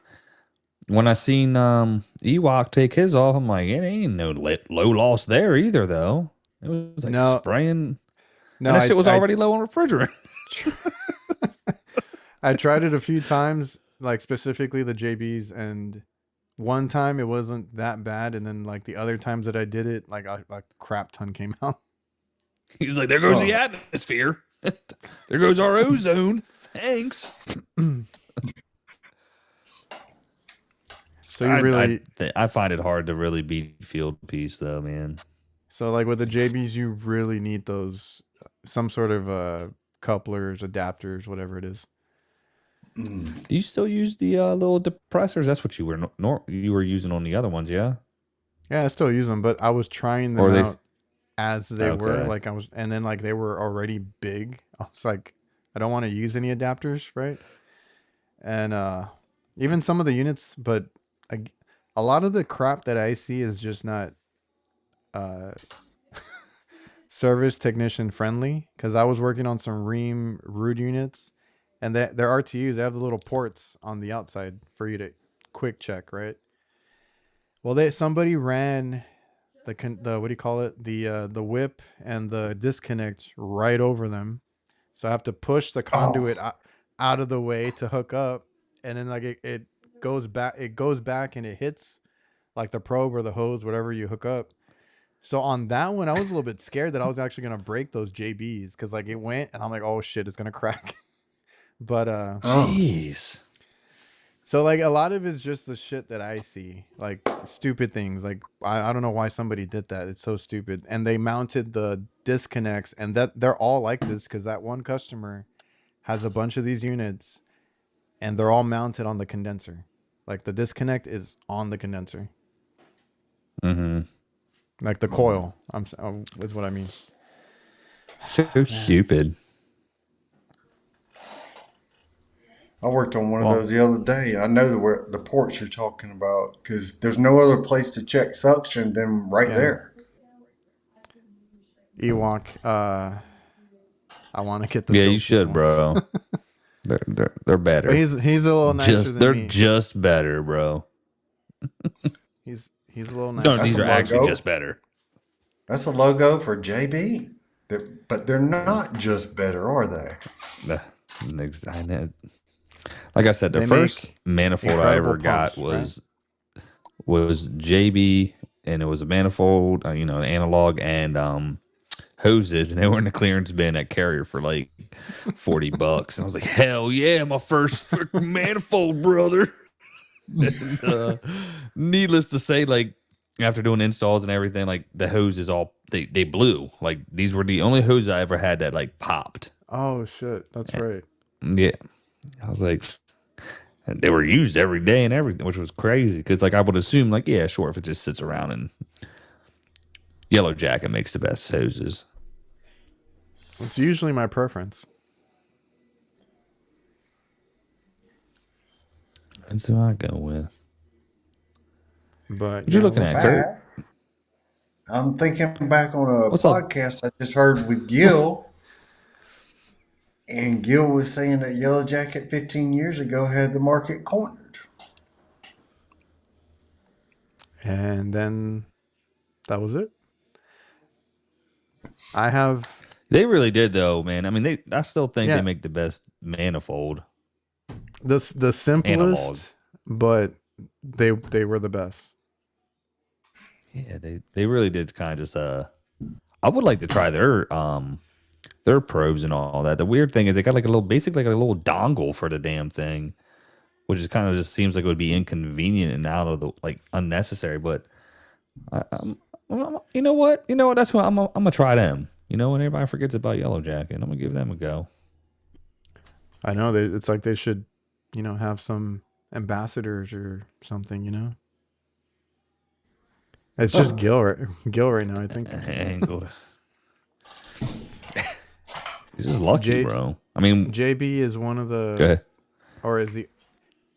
when I seen Ewok take his off, I'm like, it ain't no low loss there either, though. It was like spraying. No, and that shit was already low on refrigerant. I tried it a few times, like specifically the JBs, and one time it wasn't that bad, and then like the other times that I did it, like a crap ton came out. He was like, there goes the atmosphere. There goes our ozone. Thanks. So you really... I find it hard to really beat field piece, though, man. So like with the JBs, you really need those, some sort of couplers, adapters, whatever it is. Do you still use the little depressors? That's what you were using on the other ones, yeah? Yeah, I still use them, but I was trying them out as they were. Like and then like they were already big. I was like, I don't want to use any adapters, right? And even some of the units, but a lot of the crap that I see is just not service technician friendly, because I was working on some Rheem Root units, and their RTUs, they have the little ports on the outside for you to quick check, right? Well, somebody ran the what do you call it, the whip and the disconnect right over them, so I have to push the conduit out of the way to hook up, and then like it goes back and it hits like the probe or the hose, whatever you hook up. So on that one, I was a little bit scared that I was actually gonna break those JBs because like it went and I'm like, oh shit, it's gonna crack. But Jeez. so like a lot of it's just the shit that I see, like stupid things. Like I don't know why somebody did that. It's so stupid. And they mounted the disconnects, and that they're all like this because that one customer has a bunch of these units, and they're all mounted on the condenser. Like the disconnect is on the condenser. Mm-hmm. Like the coil. Is what I mean. So stupid. I worked on one of those the other day. I know the ports you're talking about because there's no other place to check suction than right there. HVAC. I want to get the. Yeah, you should, bro. they're better. But he's a little nicer than they're me. just better, bro. He's a little nicer. No, these are actually just better. That's a logo for JB. But they're not just better, are they? Like I said, the first manifold I ever got was JB, and it was a manifold, an analog and hoses, and they were in the clearance bin at Carrier for like $40. And I was like, hell yeah, my first manifold, brother. And, needless to say, like after doing installs and everything, like the hoses all they blew. Like these were the only hoses I ever had that like popped. Oh shit, that's right. Yeah, I was like, and they were used every day and everything, which was crazy because like I would assume like, yeah, sure, if it just sits around, and Yellow Jacket makes the best hoses. It's usually my preference. And so I go with. But what you looking at, Kurt? I'm thinking back on a podcast I just heard with Gil. And Gil was saying that Yellow Jacket 15 years ago had the market cornered. And then that was it. They really did, though, man. I mean, I still think they make the best manifold. The simplest, analog. But they were the best. Yeah, they really did kind of just I would like to try their probes and all that. The weird thing is they got like a little dongle for the damn thing, which is kind of just seems like it would be inconvenient and out of the like unnecessary. But you know what? That's what I'm gonna try them. When everybody forgets about Yellow Jacket, I'm gonna give them a go. I know it's like they should, have some ambassadors or something. It's just Gil right now, I think. He's just lucky, bro. I mean, JB is one of the. Go ahead. Or is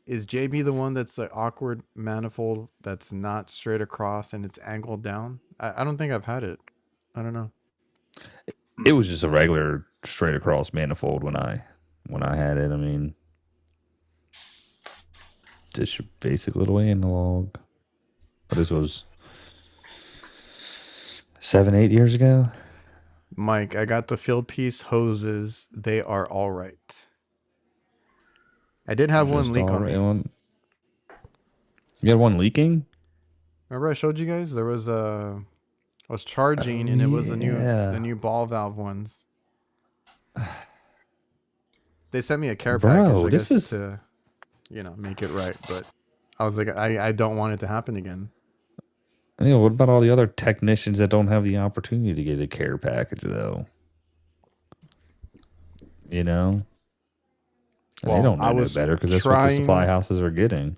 JB the one that's the awkward manifold that's not straight across and it's angled down? I don't think I've had it. I don't know. It was just a regular straight across manifold when I had it. I mean, just your basic little analog. But this was 7-8 years ago. Mike, I got the field piece hoses. They are all right. I did have one leak on me. You had one leaking? Remember I showed you guys? There was I was charging and it was the new ball valve ones. They sent me a care package to make it right, but I was like I don't want it to happen again. What about all the other technicians that don't have the opportunity to get a care package though? Well, they don't know better because that's what the supply houses are getting.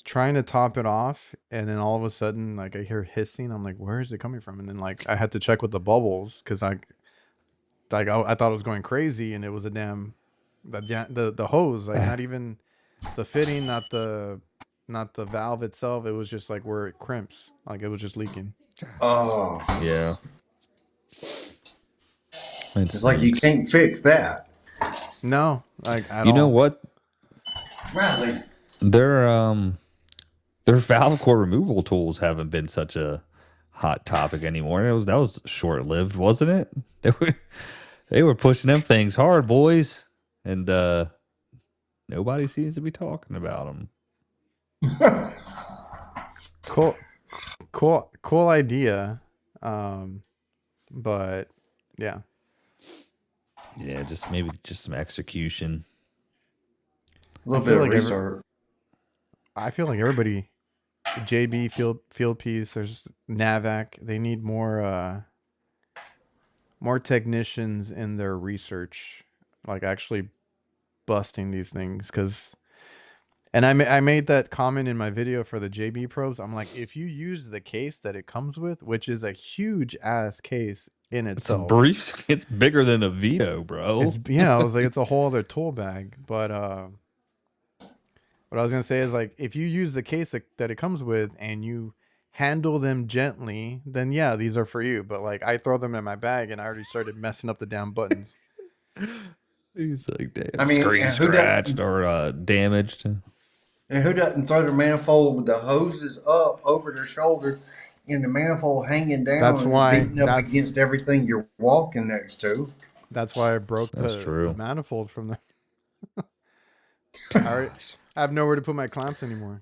Trying to top it off, and then all of a sudden, like I hear hissing. I'm like, "Where is it coming from?" And then like I had to check with the bubbles because I thought it was going crazy, and it was the hose, like not even the fitting, not the valve itself. It was just like where it crimps, like it was just leaking. Oh yeah, it's like you can't fix that. No, like at all. You know what? Riley, their valve core removal tools haven't been such a hot topic anymore. That was short lived, wasn't it? They were pushing them things hard, boys, and nobody seems to be talking about them. cool idea. But yeah, Yeah, just maybe just some execution. A little bit of research. I feel like everybody, JB field piece, there's Navac. They need more technicians in their research, like actually busting these things. And I made that comment in my video for the JB probes. I'm like, if you use the case that it comes with, which is a huge ass case in It's a itself, brief. It's bigger than a Vito, bro. I was like, it's a whole other tool bag. But what I was gonna say is, like, if you use the case that it comes with and you handle them gently, then yeah, these are for you. But like, I throw them in my bag and I already started messing up the damn buttons. He's like, damn, I mean, screen scratched or damaged. And who doesn't throw their manifold with the hoses up over their shoulder and the manifold hanging down That's why beating up against everything you're walking next to? That's why I broke the manifold from the I have nowhere to put my clamps anymore.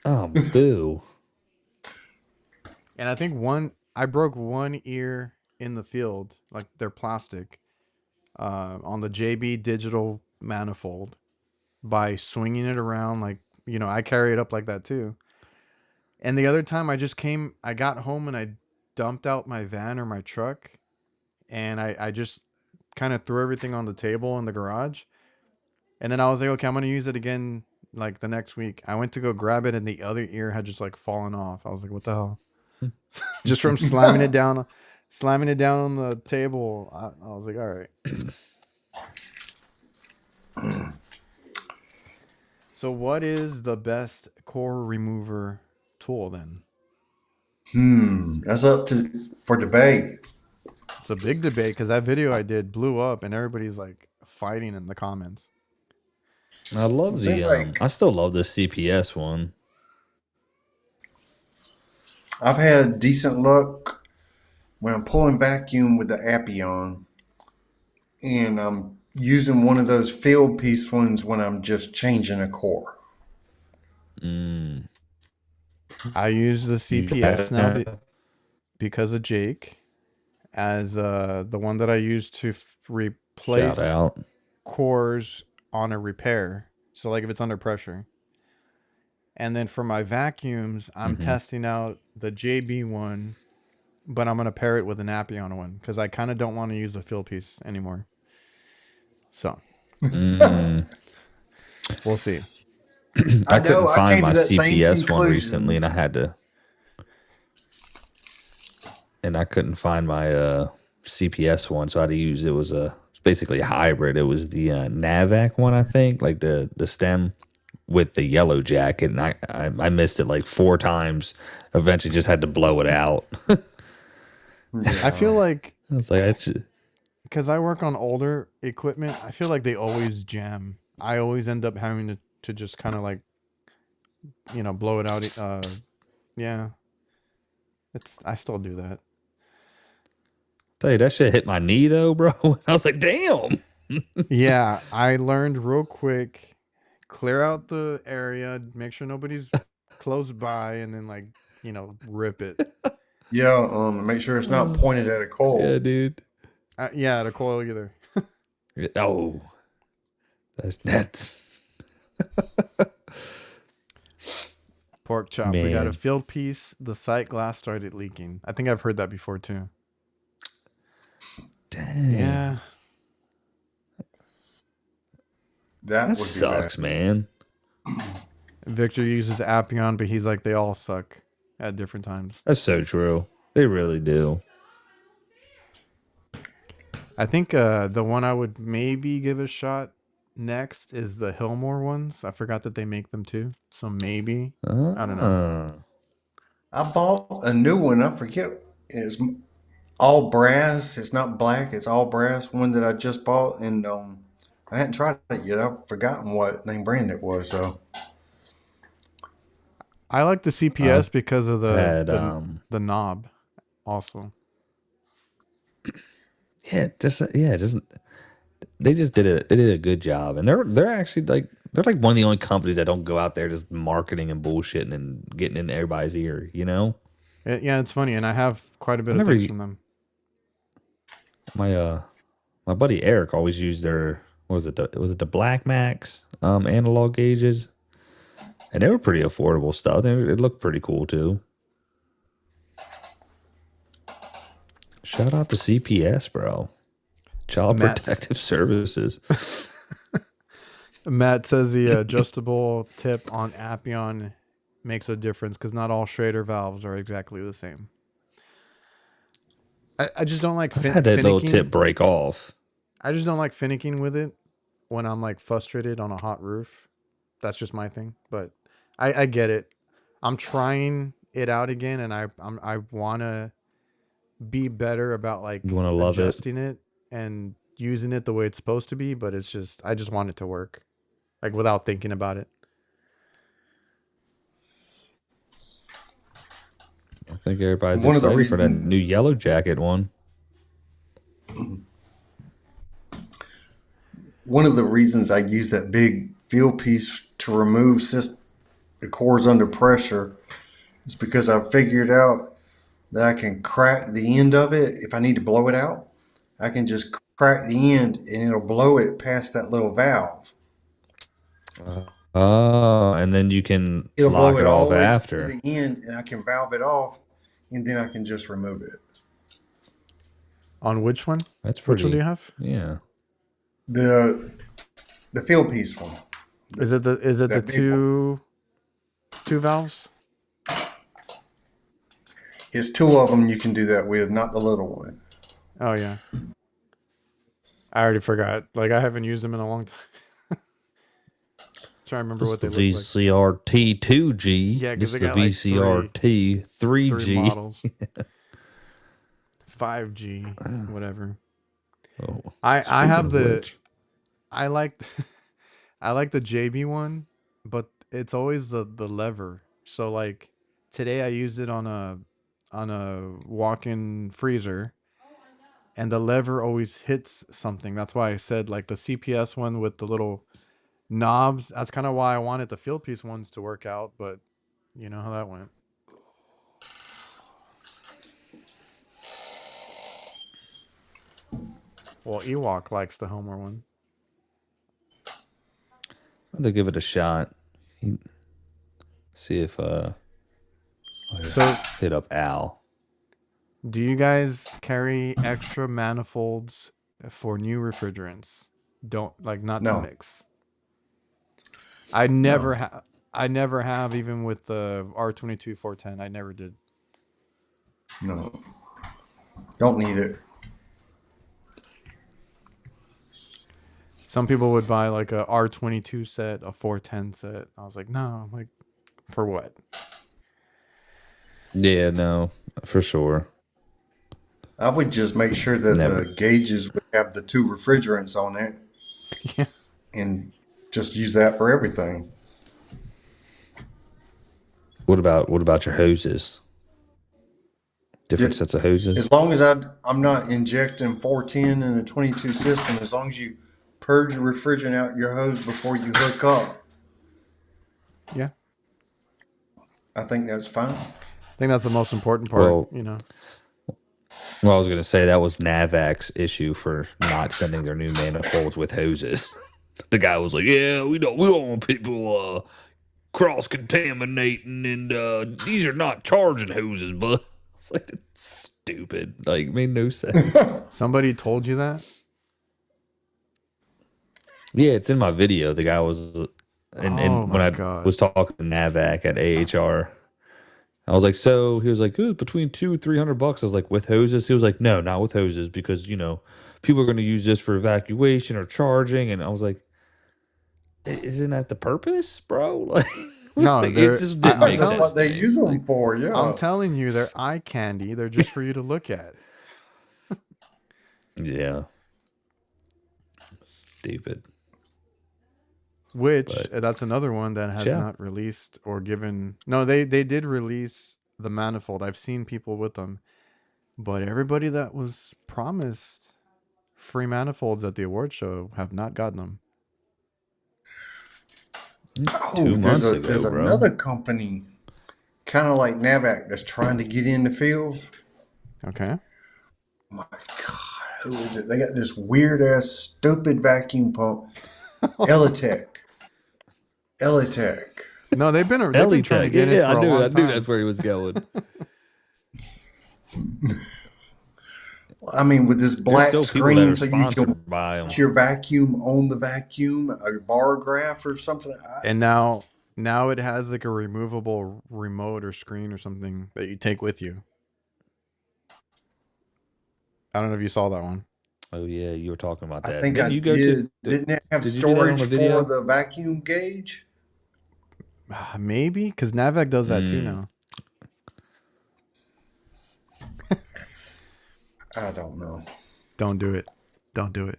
Oh, boo. And I think I broke one ear in the field, like they're plastic, on the JB digital manifold by swinging it around. Like, I carry it up like that too. And the other time I got home and I dumped out my van or my truck and I just kind of threw everything on the table in the garage. And then I was like, okay, I'm going to use it again like the next week. I went to go grab it and the other ear had just like fallen off. I was like, what the hell? Just from slamming it down on the table. I was like, all right. So what is the best core remover tool then? That's up for debate. It's a big debate because that video I did blew up and everybody's like fighting in the comments. I love I still love the CPS one. I've had decent luck when I'm pulling vacuum with the Appion, and I'm using one of those field piece ones when I'm just changing a core. I use the CPS now because of Jake as the one that I use to replace cores on a repair. So like if it's under pressure. And then for my vacuums, I'm testing out the JB one, but I'm going to pair it with an Appion one because I kind of don't want to use a field piece anymore. So we'll see. I couldn't find my CPS one recently, and I couldn't find my CPS one, so I had to use it's basically a hybrid. It was the Navac one, I think, like the stem with the yellow jacket, and I missed it like 4 times. Eventually, just had to blow it out. I feel like because I work on older equipment, I feel like they always jam. I always end up having to just kind of like, blow it out. Yeah, I still do that. Tell you, that shit hit my knee though, bro. I was like, damn. Yeah, I learned real quick. Clear out the area, make sure nobody's close by, and then rip it. Yeah, make sure it's not pointed at a coil. Yeah, dude. Yeah, at a coil either. Oh, that's pork chop. Man. We got a field piece. The sight glass started leaking. I think I've heard that before too. Dang. Yeah. That sucks, man. Victor uses Appion, but he's like, they all suck at different times. That's so true. They really do. I think the one I would maybe give a shot next is the Hillmore ones. I forgot that they make them too. So maybe. I don't know. I bought a new one. I forget. It's all brass. It's not black. It's all brass. One that I just bought. And I hadn't tried it yet. I've forgotten what name brand it was. So I like the CPS because of the knob also. Yeah, they just did a good job, and they're actually like They're like one of the only companies that don't go out there just marketing and bullshitting and getting in everybody's ear, you know? Yeah, it's funny, and I have quite a bit I of never things from them. my buddy Eric always used their what was it the Black Max analog gauges? And they were pretty affordable stuff. It looked pretty cool too. Shout out to CPS, bro. Child Protective Services. Matt says the adjustable tip on Appion makes a difference because not all Schrader valves are exactly the same. I just don't like I've had that little tip break off. I just don't like finicking with it when I'm like frustrated on a hot roof. That's just my thing, but I get it. I'm trying it out again, and I want to be better about like You want to love adjusting it and using it the way it's supposed to be, but it's just I just want it to work like without thinking about it. I think everybody's excited for that new Yellow Jacket one. One of the reasons I use that big field piece to remove the cores under pressure is because I figured out that I can crack the end of it. If I need to blow it out, I can just crack the end and it'll blow it past that little valve. And then you can lock it off after to the end, and I can valve it off, and then I can just remove it. On which one? That's pretty. Which one do you have? Yeah, the field piece one. Is it the two valves? It's two of them you can do that with, not the little one. Oh yeah. I already forgot. Like I haven't used them in a long time. Trying to remember what they look like. VCRT 2G. Yeah, because this they is got the VCRT 3G. 3 models. 5G, whatever. Oh, I have the I like the JB one, but it's always the lever. So like today I used it on a walk-in freezer, and the lever always hits something. That's why I said like the CPS one with the little knobs. That's kind of why I wanted the field piece ones to work out, but you know how that went. Well, Ewok likes the Homer one. I'll give it a shot. See if so hit up Al. Do you guys carry extra manifolds for new refrigerants? Don't like not to mix. I never have, even with the R22 410. I never did. No. Don't need it. Some people would buy like a R22 set, a 410 set. I was like, no, like for what? Yeah, no, for sure. I would just make sure that the gauges would have the two refrigerants on it. Yeah. And just use that for everything. What about your hoses? Different sets of hoses? As long as I'm not injecting 410 in a 22 system, as long as you purge the refrigerant out your hose before you hook up. Yeah. I think that's fine. I think that's the most important part, you know. Well, I was going to say that was Navac's issue for not sending their new manifolds with hoses. The guy was like, "Yeah, we don't want people cross contaminating, and these are not charging hoses." But it's like that's stupid. Like, made no sense. Somebody told you that? Yeah, it's in my video. The guy was, and when I was talking to Navac at AHR. I was like, so he was like, between $200-300. I was like, with hoses? He was like, no, not with hoses, because people are going to use this for evacuation or charging. And I was like, isn't that the purpose, bro? Like, no, it just didn't make sense. That's what they use them for. Yeah, I'm telling you, they're eye candy. They're just for you to look at. Yeah, stupid. Which that's another one that has not released or given. No, they did release the manifold. I've seen people with them, but everybody that was promised free manifolds at the award show have not gotten them. Oh, 2 months there's ago, bro. another company, kind of like Navac, that's trying to get in the field. Okay. My God, who is it? They got this weird ass, stupid vacuum pump. Elitech. Elitech. No, they've been trying to Elitech. get in Yeah, for a long I knew time. that's where he was going. I mean, with this There's black still people that screen, are so you can sponsored by them. put your vacuum on the vacuum, a bar graph or something. And now it has like a removable remote or screen or something that you take with you. I don't know if you saw that one. Oh yeah, you were talking about I that. think I Didn't you go to? did. Didn't it have Did you do that on storage a for video? the vacuum gauge? Maybe because Navac does that too now. I don't know. Don't do it. Don't do it.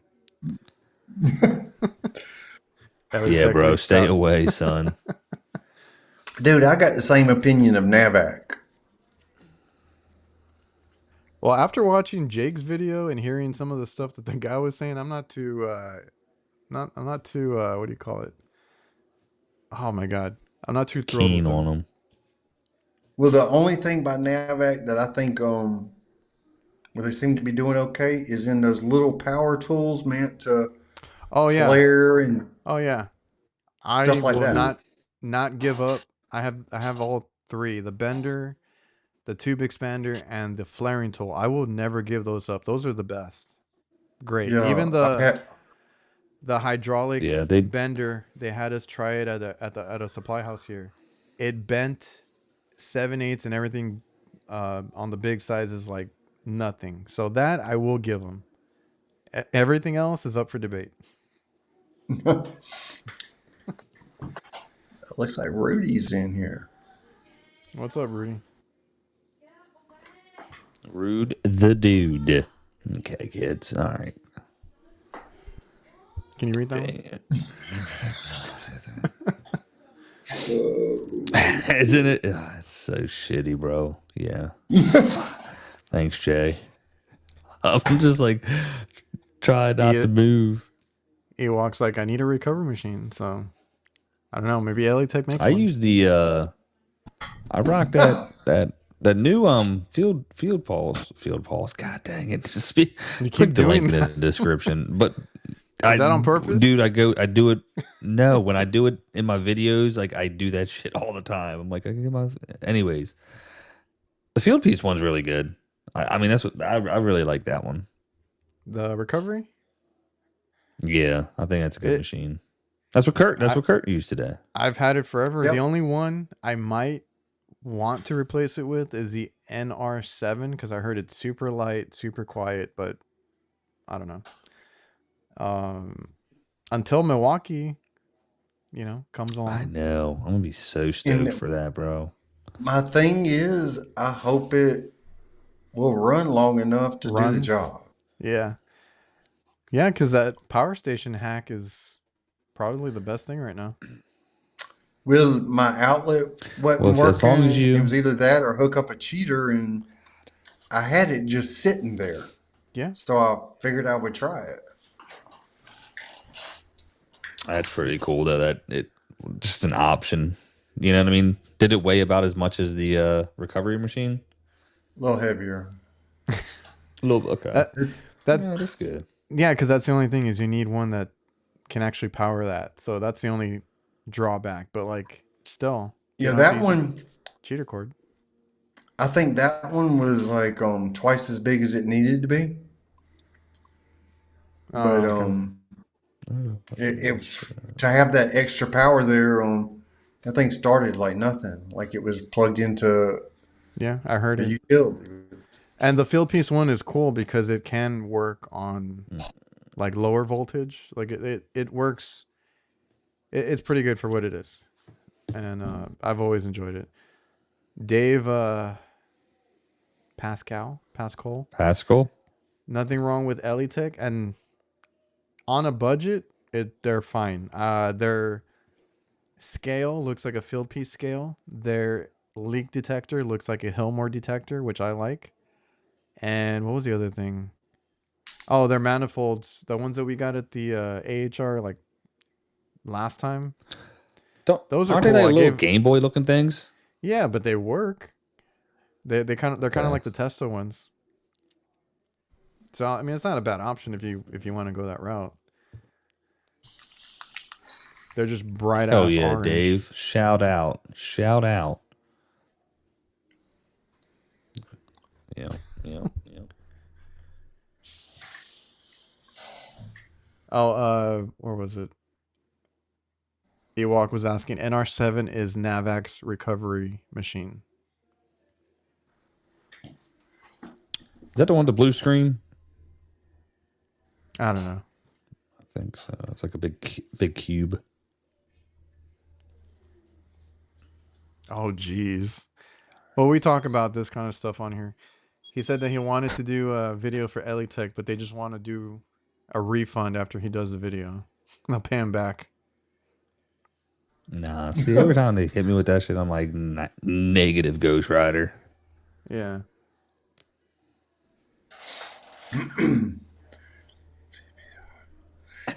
Yeah, bro, stay away, son. Dude, I got the same opinion of Navac. Well, after watching Jake's video and hearing some of the stuff that the guy was saying, I'm not too what do you call it? Oh my god. I'm not too thrilled Keen with on him. them. Well, the only thing by Navac that I think where they seem to be doing okay is in those little power tools meant to flare and I stuff like will that. not give up. I have all three: the bender, the tube expander, and the flaring tool. I will never give those up. Those are the best. Great. Yeah, Even the hydraulic bender, they had us try it at a supply house here. It bent 7/8 and everything on the big sizes like nothing. So that I will give them. Everything else is up for debate. It looks like Rudy's in here. What's up, Rudy? Rude the dude. Okay, kids. All right. Can you read that one? Isn't it? It's so shitty, bro. Yeah. Thanks, Jay. I'm just like trying not to move. He walks like I need a recovery machine. So I don't know. Maybe Elitech makes I one. use the I rock that new field pulse. God dang it! Just keep the doing link in the description. But is that on purpose, dude? I do it. No, when I do it in my videos, like I do that shit all the time. I'm like, I can get my. Anyways, the field piece one's really good. I mean, that's what I really like that one. The recovery. Yeah, I think that's a good machine. That's what Kurt used today. I've had it forever. Yep. The only one I might want to replace it with is the NR7 because I heard it's super light, super quiet, but I don't know. Until Milwaukee, comes along. I know. I'm gonna be so stoked for that, bro. My thing is, I hope it will run long enough to do the job. Yeah. Yeah, because that power station hack is probably the best thing right now. Well, my outlet wasn't working. As long as it was either that or hook up a cheater, and I had it just sitting there. Yeah. So I figured I would try it. That's pretty cool, though. That it just an option. You know what I mean? Did it weigh about as much as the recovery machine? A little heavier. Okay. That's good. Yeah, because that's the only thing is you need one that can actually power that. So that's the only drawback. But like, still. Yeah, that one. Cheater cord. I think that one was like twice as big as it needed to be. But it was to have that extra power there. That thing started like nothing, like it was plugged into. Yeah, I heard it. Utility. And the field piece one is cool because it can work on like lower voltage. Like it works. It's pretty good for what it is, and I've always enjoyed it. Dave Pascal. Nothing wrong with Elitech, and on a budget, they're fine. Their scale looks like a field piece scale. Their leak detector looks like a Hillmore detector, which I like. And what was the other thing? Oh, their manifolds, the ones that we got at the AHR like last time. Those are aren't cool. they like little Game Boy looking things? Yeah, but they work. They're kind of like the Testo ones. So I mean, it's not a bad option if you want to go that route. They're just bright Oh ass yeah, orange. Dave! Shout out! Shout out! Yeah. Oh, where was it? Ewok was asking. NR7 is NAVAC's recovery machine. Is that the one with the blue screen? I don't know. I think so. It's like a big cube. Oh, geez. Well, we talk about this kind of stuff on here. He said that he wanted to do a video for Elitech, but they just want to do a refund after he does the video. They'll pay him back. Nah, see, every time they hit me with that shit, I'm like, negative Ghost Rider. Yeah.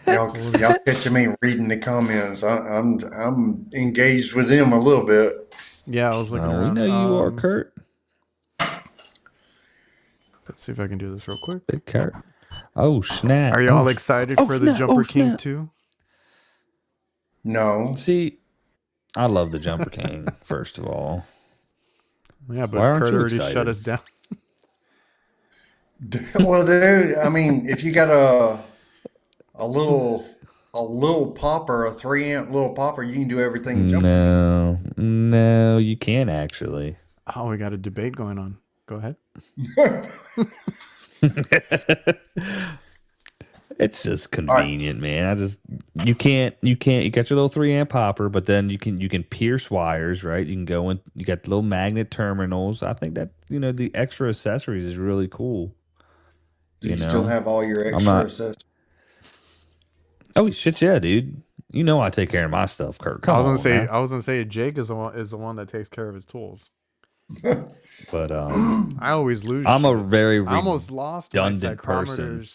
Y'all catching me reading the comments. I'm engaged with them a little bit. Yeah, I was looking around. We know you are, Kurt. Let's see if I can do this real quick. Big Kurt. Oh, snap. Are y'all excited for the Jumper King 2? No. See, I love the Jumper King, first of all. Yeah, but Kurt already shut us down. Well, dude, I mean, if you got a little popper, a 3-amp little popper, you can do everything. No, you can't actually. Oh, we got a debate going on. Go ahead. It's just convenient, man. You got your little 3-amp popper, but then you can pierce wires, right? You can go in, you got the little magnet terminals. I think that, the extra accessories is really cool. You still have all your extra accessories? Oh shit, yeah, dude. I take care of my stuff, Kurt. I was gonna say Jake is the one that takes care of his tools. But I always lose. I'm a very I almost lost my redundant person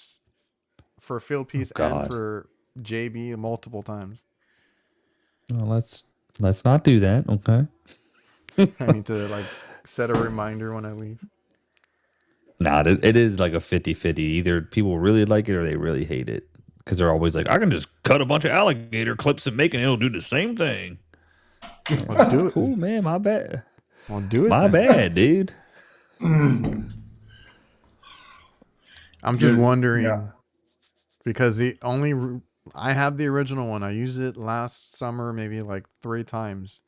for field piece and for JB multiple times. Well, let's not do that, okay? I need to set a reminder when I leave. Nah, it is like a 50-50. Either people really like it or they really hate it. Because they're always like, I can just cut a bunch of alligator clips and make it. It'll do the same thing. Well, do it. Cool, man. My bad. Well, do it. My bad, dude. I'm just wondering because I have the original one. I used it last summer, maybe 3 times.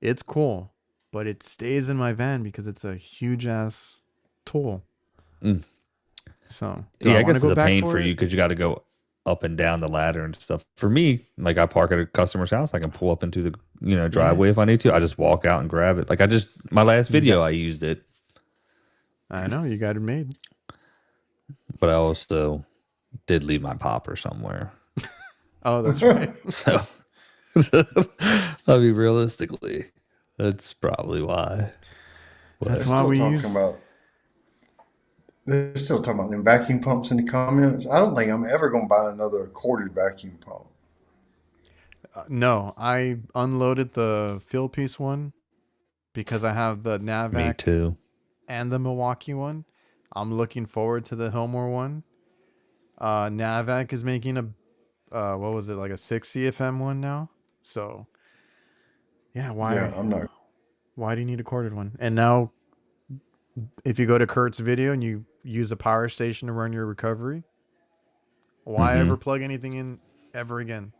It's cool, but it stays in my van because it's a huge ass tool. So I guess it's a pain for you because you got to go up and down the ladder and stuff. For me, I park at a customer's house, I can pull up into the driveway if I need to. I just walk out and grab it. My last video I used it. I know you got it made, but I also did leave my popper somewhere. Oh, that's right. So I mean, realistically, that's probably why. That's why we use. They're still talking about them vacuum pumps in the comments. I don't think I'm ever going to buy another corded vacuum pump. No, I unloaded the field piece one because I have the NAVAC. Me too. And the Milwaukee one. I'm looking forward to the Hillmore one. NAVAC is making a, what was it, a 60 FM one now? So, yeah, why? Yeah, I'm not. Why do you need a corded one? And now, if you go to Kurt's video and you use a power station to run your recovery, why ever plug anything in ever again?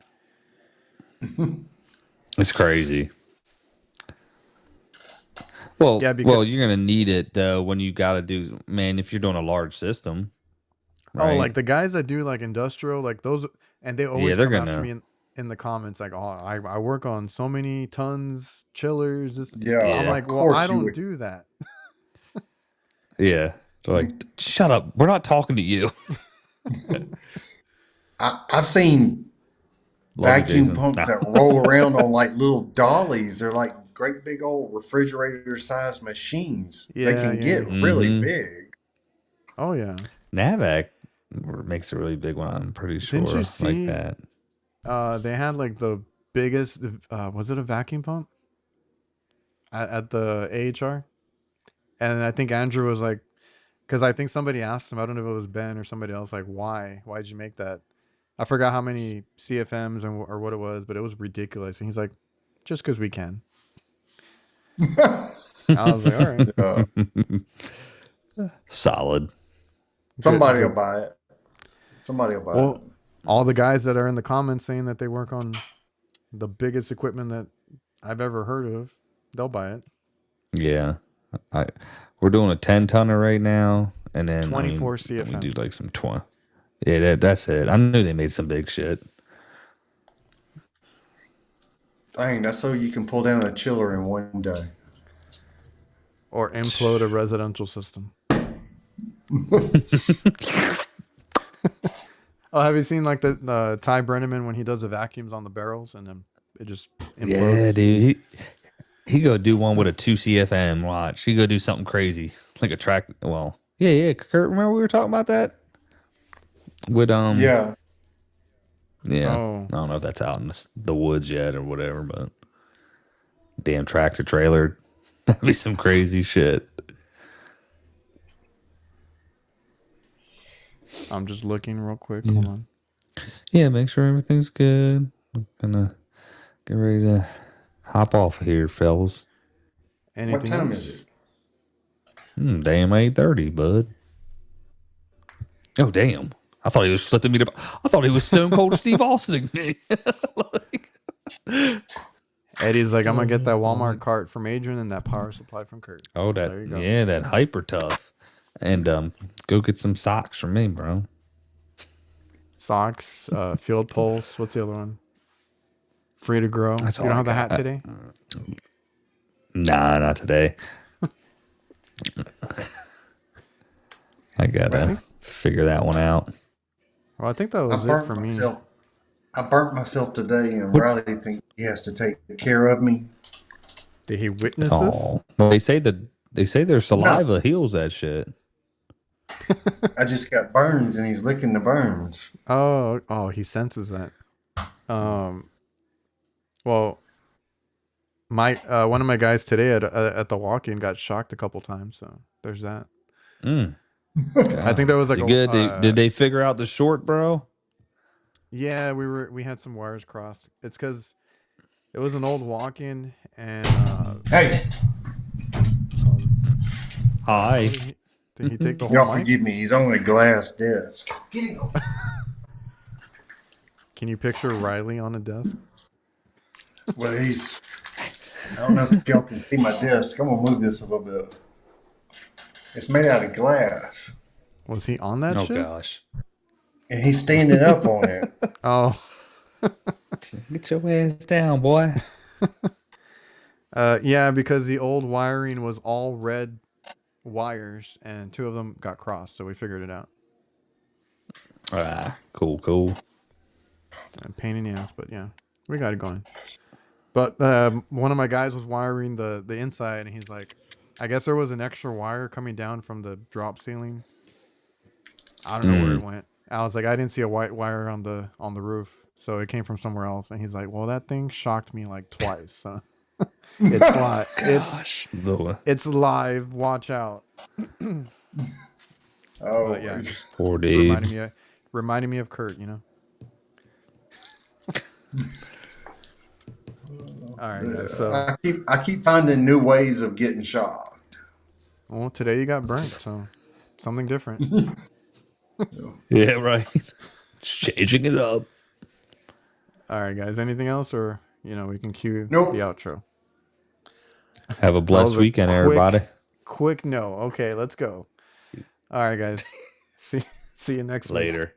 It's crazy. Well, yeah, you're gonna need it though when you gotta do, man. If you're doing a large system, right? Oh, the guys that do industrial, those, and they always come after me in the comments I work on so many tons chillers. I'm like, well, I don't do that. Yeah. They're shut up. We're not talking to you. I've seen vacuum pumps that roll around on little dollies. They're great big old refrigerator-sized machines. Yeah, they can get really big. Oh, yeah. NAVAC makes a really big one, I'm pretty sure. Didn't you see, that. They had the biggest, was it a vacuum pump at the AHR? And I think Andrew was like, because I think somebody asked him, I don't know if it was Ben or somebody else, like, why'd you make that? I forgot how many CFMs or what it was, but it was ridiculous. And he's like, just because we can. I was like, all right. Solid. Somebody will buy it. Somebody will buy it. All the guys that are in the comments saying that they work on the biggest equipment that I've ever heard of, they'll buy it. Yeah. We're doing a 10-tonner right now, and then 24 CFM. We do like some 20. Yeah, that's it. I knew they made some big shit. Dang, that's so you can pull down a chiller in one day. Or implode a residential system. Oh, have you seen like the Ty Brenneman when he does the vacuums on the barrels and then it just implodes? Yeah, dude. He go do one with a 2 CFM. Watch. He go do something crazy. Like a track. Well, yeah. Kurt, remember we were talking about that? With Yeah. Yeah. Oh. I don't know if that's out in the woods yet or whatever, but damn tractor trailer. That'd be some crazy shit. I'm just looking real quick. Hold on. Yeah, make sure everything's good. I'm gonna get ready to hop off here, fellas. Anything What time else? is it? Damn 8:30, bud. Oh, damn. I thought he was slipping me I thought he was Stone Cold Steve Austin. Eddie's like, I'm gonna get that Walmart cart from Adrian and that power supply from Kurt. Oh, There you go. yeah, that hyper tough. And go get some socks from me, bro. Socks, Field Pulse. What's the other one? Free to Grow. That's You all don't I have the got. hat today? Nah, not today. I gotta figure that one out. Well, I think that was it for me. I burnt myself today, and Riley thinks he has to take care of me. Did he witness this? Well, they say their saliva heals that shit. I just got burns, and he's licking the burns. Oh, he senses that. Well, my one of my guys today at the walk-in got shocked a couple times, so there's that. I think there was like good. Did they figure out the short, bro? Yeah, we had some wires crossed. It's because it was an old walk-in and Hey, hi. Did he take the whole y'all mic? forgive me. He's on a glass desk. Can you picture Riley on a desk? Well, I don't know if y'all can see my desk. I'm gonna move this a little bit. It's made out of glass. Was he on that shit? Oh gosh. And he's standing up on it. Oh. Get your ass down, boy. Yeah, because the old wiring was all red wires and 2 of them got crossed, so we figured it out. Cool. Pain in the ass, but yeah, we got it going. But one of my guys was wiring the inside, and he's like, I guess there was an extra wire coming down from the drop ceiling. I don't know where it went. I was like, I didn't see a white wire on the roof, so it came from somewhere else. And he's like, well, that thing shocked me like twice. So it's live. It's live. Watch out. Oh, but yeah, poor dude. Reminding me of Kurt, you know. All right, guys, so I keep finding new ways of getting shocked. Well, today you got burnt, so something different. Yeah, right. Changing it up. All right, guys. Anything else, or we can cue the outro. Have a blessed weekend, everybody. Quick no. Okay, let's go. All right, guys. See you next week. Later.